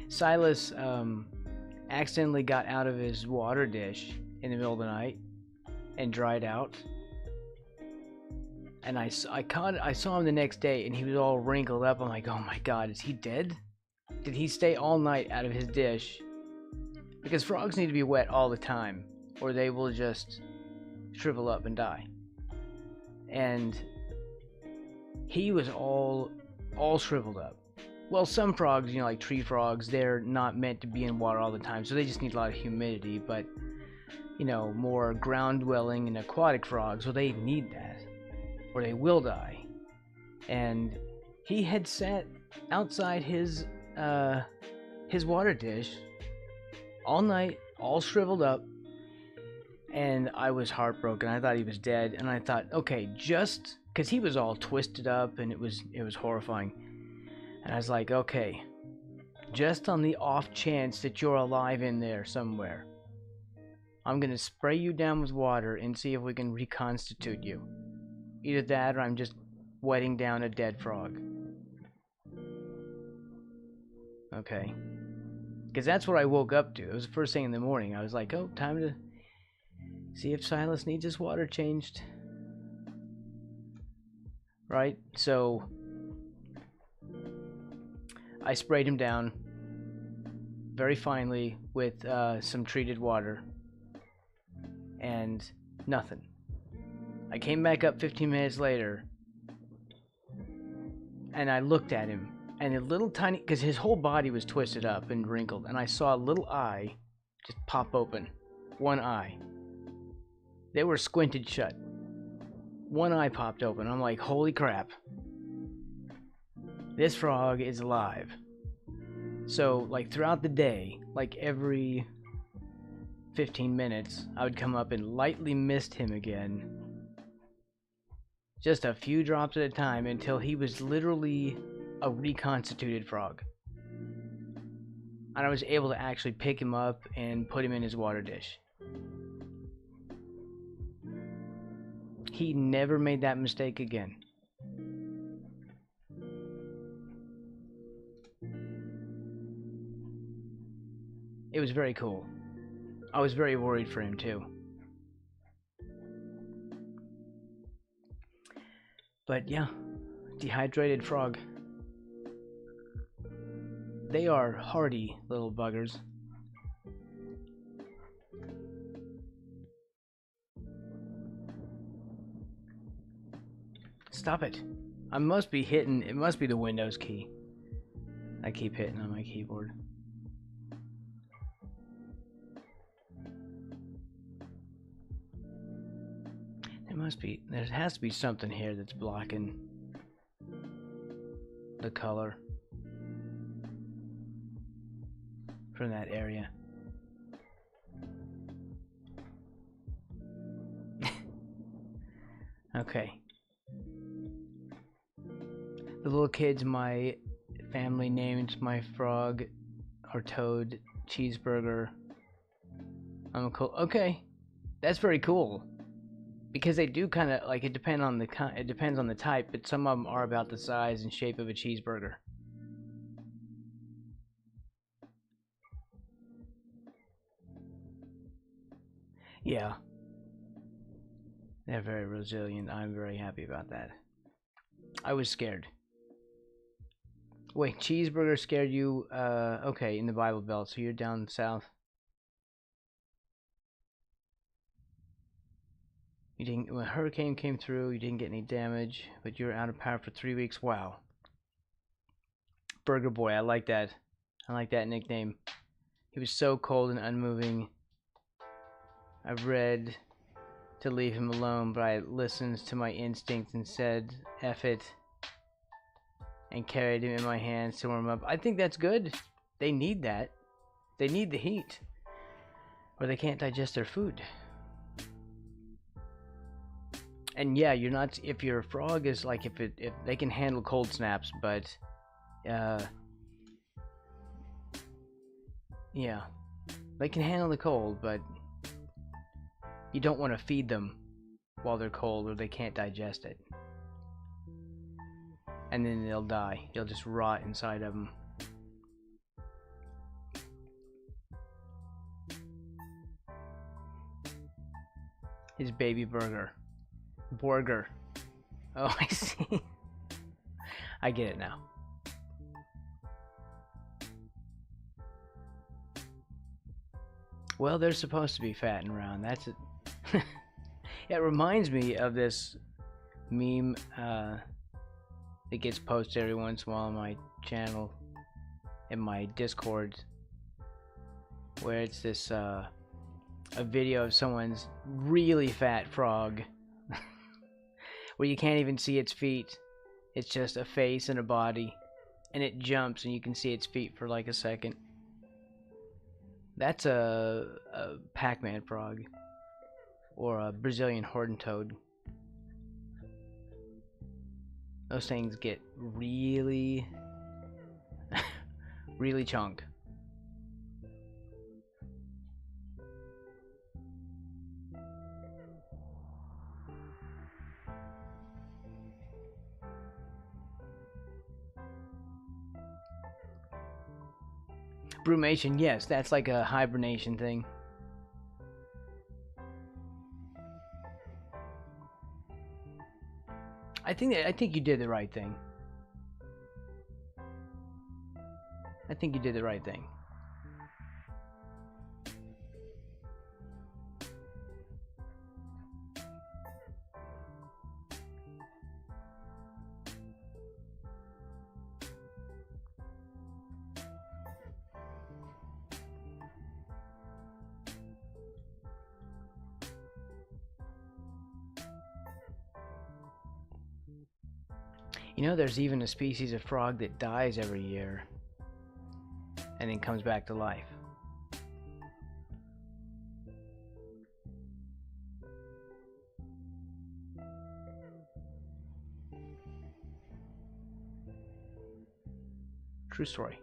Silas accidentally got out of his water dish in the middle of the night and dried out. And I saw him the next day, and he was all wrinkled up. I'm like, oh my god, is he dead? Did he stay all night out of his dish? Because frogs need to be wet all the time, or they will just shrivel up and die. And he was all shriveled up. Well, some frogs, you know, like tree frogs, they're not meant to be in water all the time, so they just need a lot of humidity. But, you know, more ground-dwelling and aquatic frogs, well, they need that, or they will die. And he had sat outside his water dish all night, all shriveled up, and I was heartbroken. I thought he was dead, and I thought, okay, just because he was all twisted up, and it was horrifying. And I was like, okay, just on the off chance that you're alive in there somewhere, I'm gonna spray you down with water and see if we can reconstitute you. Either that, or I'm just wetting down a dead frog. Okay. Because that's what I woke up to. It was the first thing in the morning. I was like, oh, time to see if Silas needs his water changed. Right? So I sprayed him down very finely with some treated water. And nothing. I came back up 15 minutes later. And I looked at him. And a little tiny, because his whole body was twisted up and wrinkled, and I saw a little eye just pop open. One eye. They were squinted shut. One eye popped open. I'm like, holy crap. This frog is alive. So, like, throughout the day, like every 15 minutes, I would come up and lightly mist him again. Just a few drops at a time until he was literally a reconstituted frog. And I was able to actually pick him up and put him in his water dish. He never made that mistake again. It was very cool. I was very worried for him too. But yeah, dehydrated frog. They are hardy little buggers. Stop it. I must be hitting, it must be the Windows key. I keep hitting on my keyboard. There has to be something here that's blocking the color from that area. Okay. The little kids my family named my frog or toad cheeseburger. I'm cool. Okay. That's very cool. Because they do kind of like it depends on the type, but some of them are about the size and shape of a cheeseburger. Yeah. They're very resilient. I'm very happy about that. I was scared. Wait, cheeseburger scared you? Okay, in the Bible Belt, so you're down south. You didn't. When a hurricane came through, you didn't get any damage, but you were out of power for 3 weeks. Wow. Burger Boy, I like that. I like that nickname. He was so cold and unmoving. I read to leave him alone, but I listened to my instinct and said, F it, and carried him in my hands to warm up. I think that's good. They need that. They need the heat, or they can't digest their food. And yeah, you're not, if your frog is like, if they can handle cold snaps, but yeah, they can handle the cold, but you don't want to feed them while they're cold or they can't digest it. And then they'll die. They'll just rot inside of them. His baby burger. Burger. Oh, I see. I get it now. Well, they're supposed to be fat and round. That's it. It reminds me of this meme that gets posted every once in a while on my channel, in my Discord, where it's this a video of someone's really fat frog where you can't even see its feet. It's just a face and a body, and it jumps and you can see its feet for like a second. That's a Pac-Man frog, or a Brazilian horned toad. Those things get really really chunk. Brumation, yes, that's like a hibernation thing. I think you did the right thing. I think you did the right thing. You know, there's even a species of frog that dies every year and then comes back to life. True story.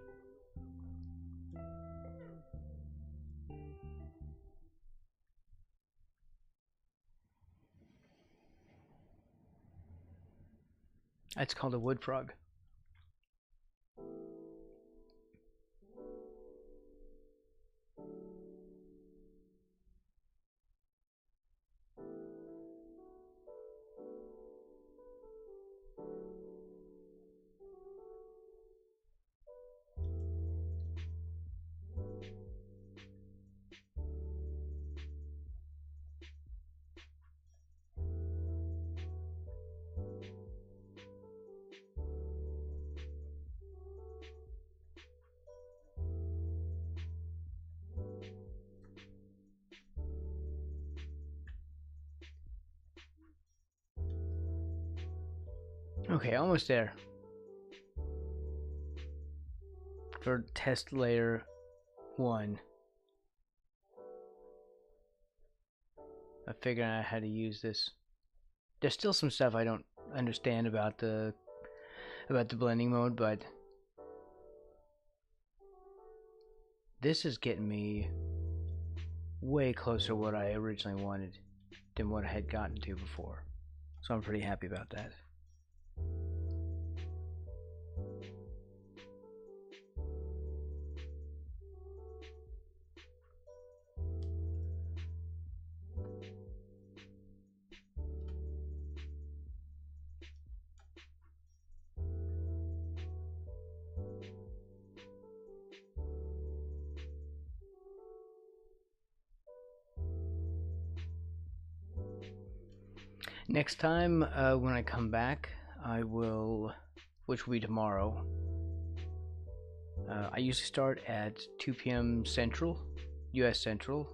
That's called a wood frog. Okay, almost there. For test layer 1. I figured out how to use this. There's still some stuff I don't understand about the blending mode, but this is getting me way closer to what I originally wanted than what I had gotten to before. So I'm pretty happy about that. Next time when I come back, I will, which will be tomorrow. I usually start at 2 p.m. Central, U.S. Central,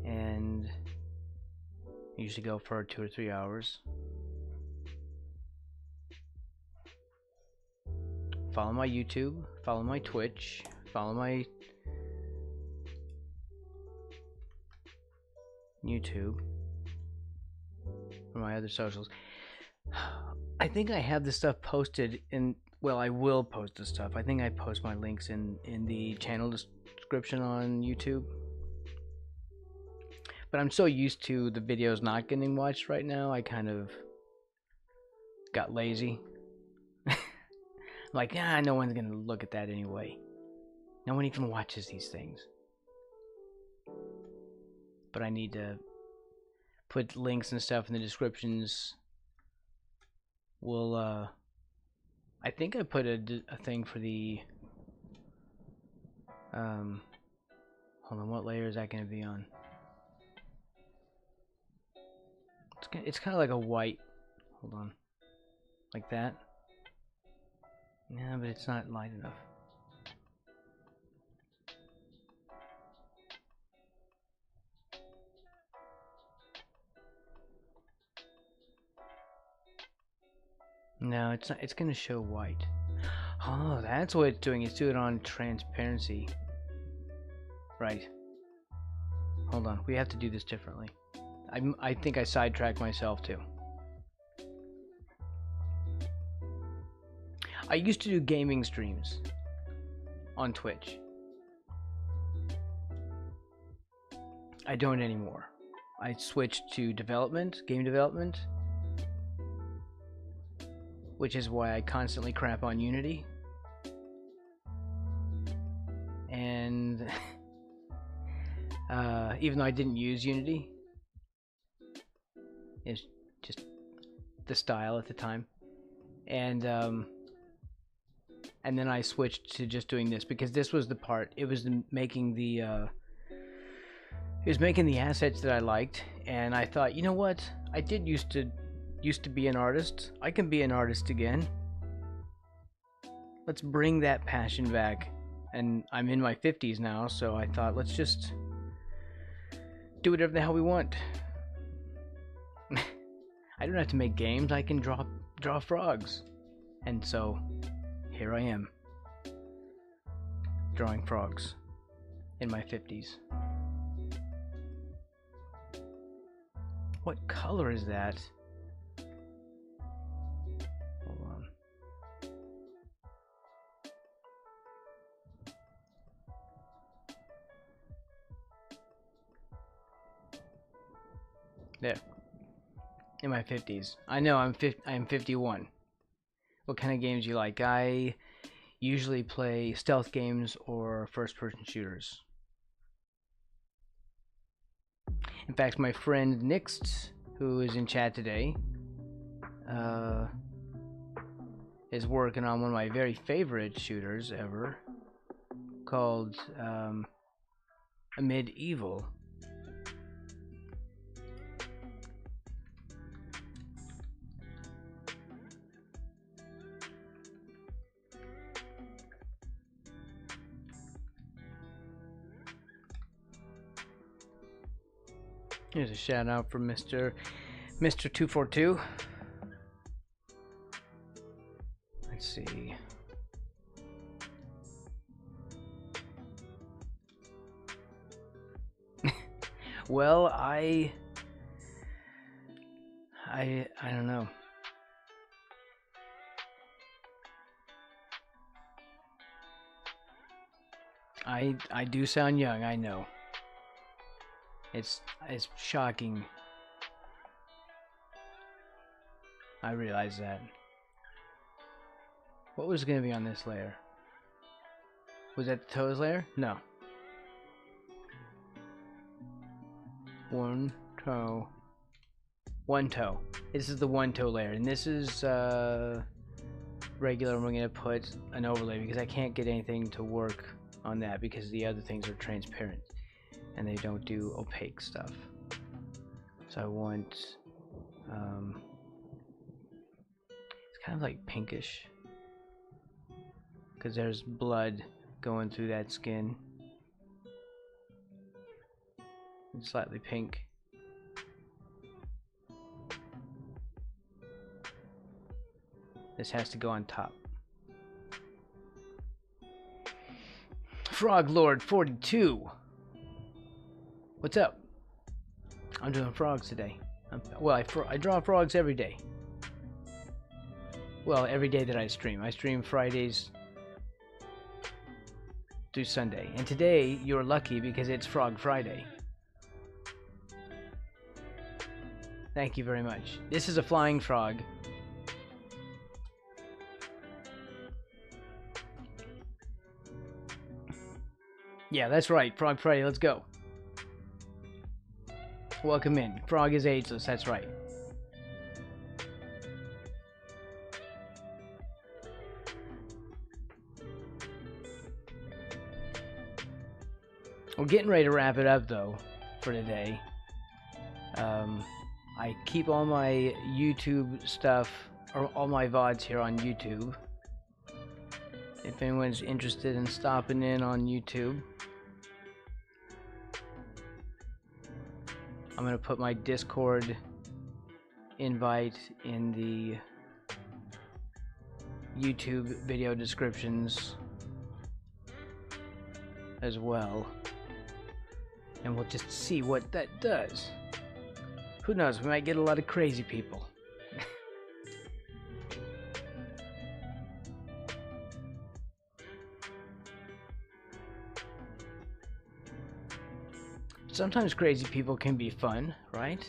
and I usually go for 2 or 3 hours. Follow my YouTube, follow my Twitch, follow my YouTube, or my other socials. I think I have this stuff posted in, well, I will post this stuff. I think I post my links in the channel description on YouTube. But I'm so used to the videos not getting watched right now, I kind of got lazy. Like, no one's gonna look at that anyway. No one even watches these things. But I need to put links and stuff in the descriptions. We'll, I think I put a thing for the, hold on, what layer is that gonna be on? It's kind of like a white, hold on, like that. Yeah, but it's not light enough. No, it's not. It's gonna show white. Oh, that's what it's doing. It's doing it on transparency. Right. Hold on. We have to do this differently. I think I sidetracked myself too. I used to do gaming streams on Twitch. I don't anymore. I switched to development, game development, which is why I constantly crap on Unity. even though I didn't use Unity. It's just the style at the time. And then I switched to just doing this because this was the part. It was making the assets that I liked, and I thought, you know what? I did used to be an artist. I can be an artist again. Let's bring that passion back. And I'm in my 50s now, so I thought, let's just do whatever the hell we want. I don't have to make games. I can draw frogs. And so here I am, drawing frogs in my 50s. What color is that? Hold on. There. In my 50s. I know I'm 51. What kind of games do you like? I usually play stealth games or first-person shooters. In fact, my friend Nix, who is in chat today, is working on one of my very favorite shooters ever, called Medieval. Here's a shout out from Mr. 242. Let's see. Well, I don't know. I do sound young, I know. It's shocking. I realize that. What was going to be on this layer? Was that the toes layer? No. One toe. This is the one toe layer, and this is regular. And we're going to put an overlay because I can't get anything to work on that because the other things are transparent. And they don't do opaque stuff. So I want, it's kind of like pinkish, because there's blood going through that skin. It's slightly pink. This has to go on top. Frog Lord 42. What's up? I'm doing frogs today. Well, I draw frogs every day. Well, every day that I stream. I stream Fridays through Sunday. And today, you're lucky because it's Frog Friday. Thank you very much. This is a flying frog. Yeah, that's right. Frog Friday, let's go. Welcome in. Frog is ageless, that's right. We're getting ready to wrap it up though for today. I keep all my YouTube stuff, or all my VODs here on YouTube. If anyone's interested in stopping in on YouTube. I'm going to put my Discord invite in the YouTube video descriptions as well. And we'll just see what that does. Who knows, we might get a lot of crazy people. Sometimes crazy people can be fun, right?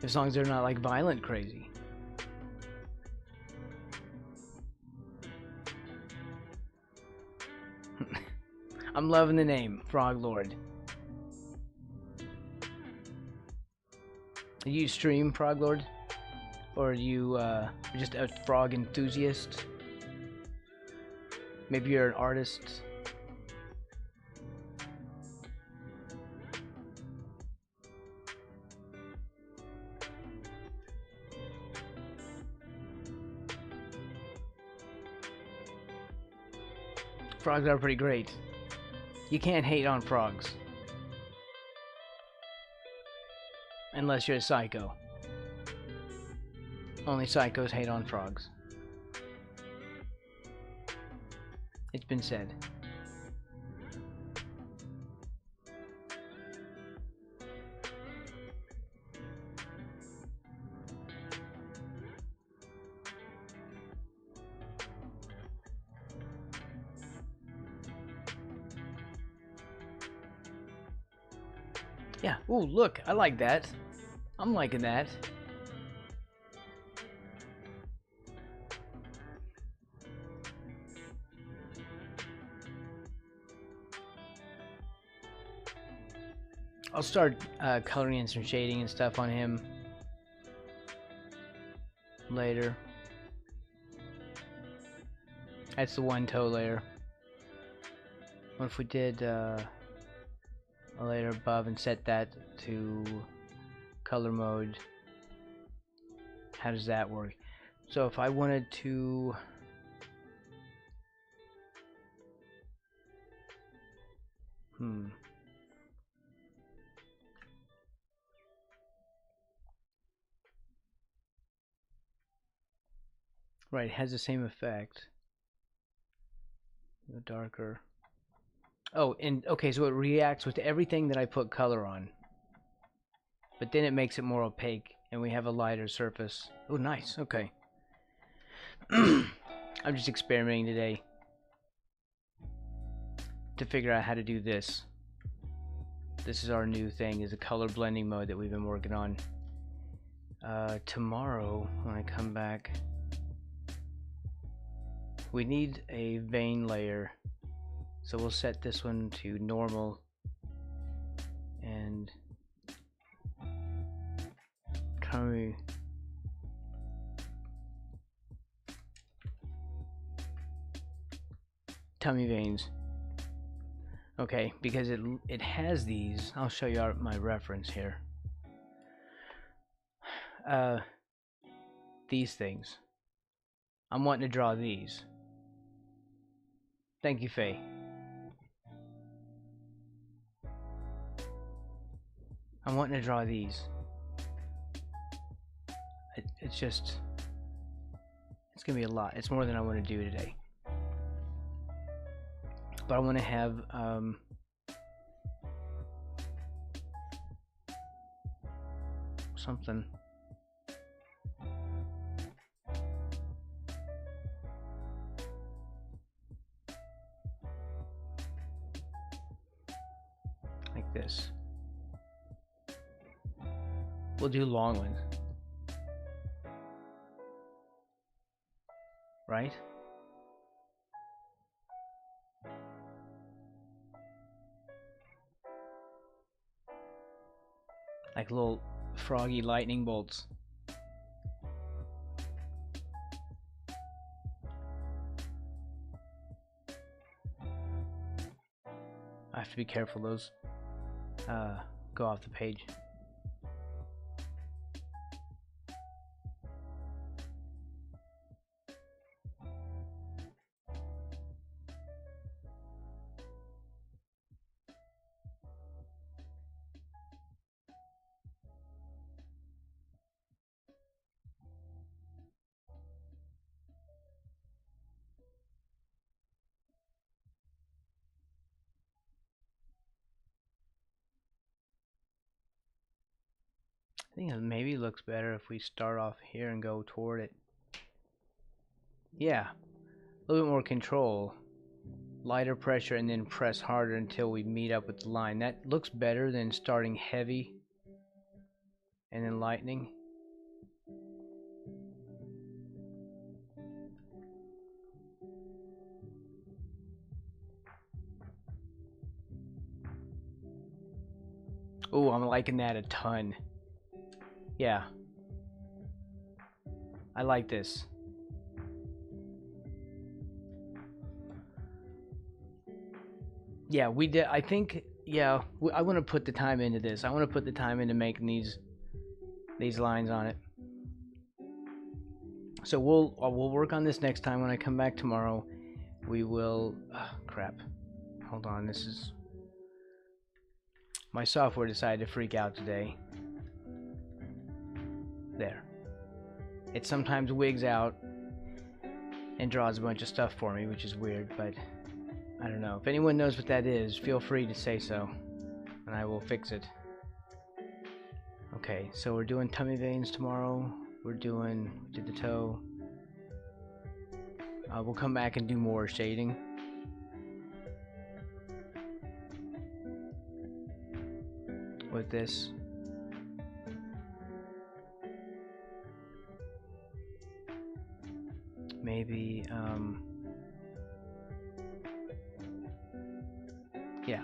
As long as they're not like violent crazy. I'm loving the name, Frog Lord. Do you stream, Frog Lord? Or are you just a frog enthusiast? Maybe you're an artist? Frogs are pretty great. You can't hate on frogs. Unless you're a psycho. Only psychos hate on frogs. It's been said. Yeah, ooh, look, I like that. I'm liking that. I'll start coloring in some shading and stuff on him later. That's the one toe layer. What if we did a layer above and set that to color mode? How does that work? So if I wanted to right, it has the same effect. The darker. Oh, and okay, so it reacts with everything that I put color on. But then it makes it more opaque and we have a lighter surface. Oh, nice. Okay. I'm just experimenting today to figure out how to do this. This is our new thing, is a color blending mode that we've been working on. Tomorrow, when I come back, we need a vein layer. So we'll set this one to normal and tummy veins. Okay, because it has these. I'll show you my reference here. These things. I'm wanting to draw these. Thank you, Faye. I'm wanting to draw these. It's just, it's gonna be a lot. It's more than I want to do today. But I want to have something. Like this. We'll do long ones. Right? Like little froggy lightning bolts. I have to be careful, those go off the page. I think it maybe looks better if we start off here and go toward it. Yeah, a little bit more control. Lighter pressure and then press harder until we meet up with the line. That looks better than starting heavy and then lightening. Oh, I'm liking that a ton. Yeah. I like this. Yeah, we did. I think, yeah, I want to put the time into this. I want to put the time into making these lines on it. So we'll work on this next time when I come back tomorrow. We will. Crap. Hold on. This is my software decided to freak out today. There. It sometimes wigs out and draws a bunch of stuff for me, which is weird, but I don't know. If anyone knows what that is, feel free to say so, and I will fix it. Okay, so we're doing tummy veins tomorrow. We did the toe. We'll come back and do more shading. With this. Maybe, yeah.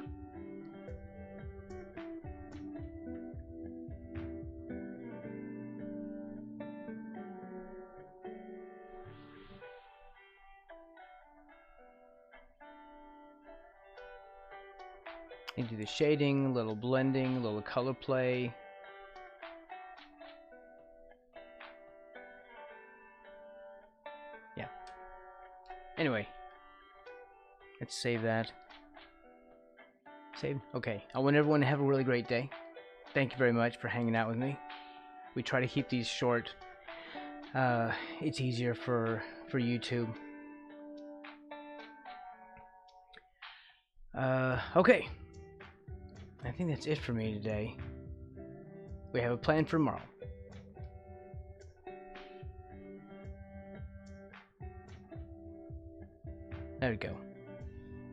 You do the shading, a little blending, a little color play. Yeah. Anyway, let's save that. Save? Okay. I want everyone to have a really great day. Thank you very much for hanging out with me. We try to keep these short. It's easier for YouTube. Okay. I think that's it for me today. We have a plan for tomorrow. There we go.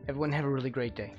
Everyone have a really great day.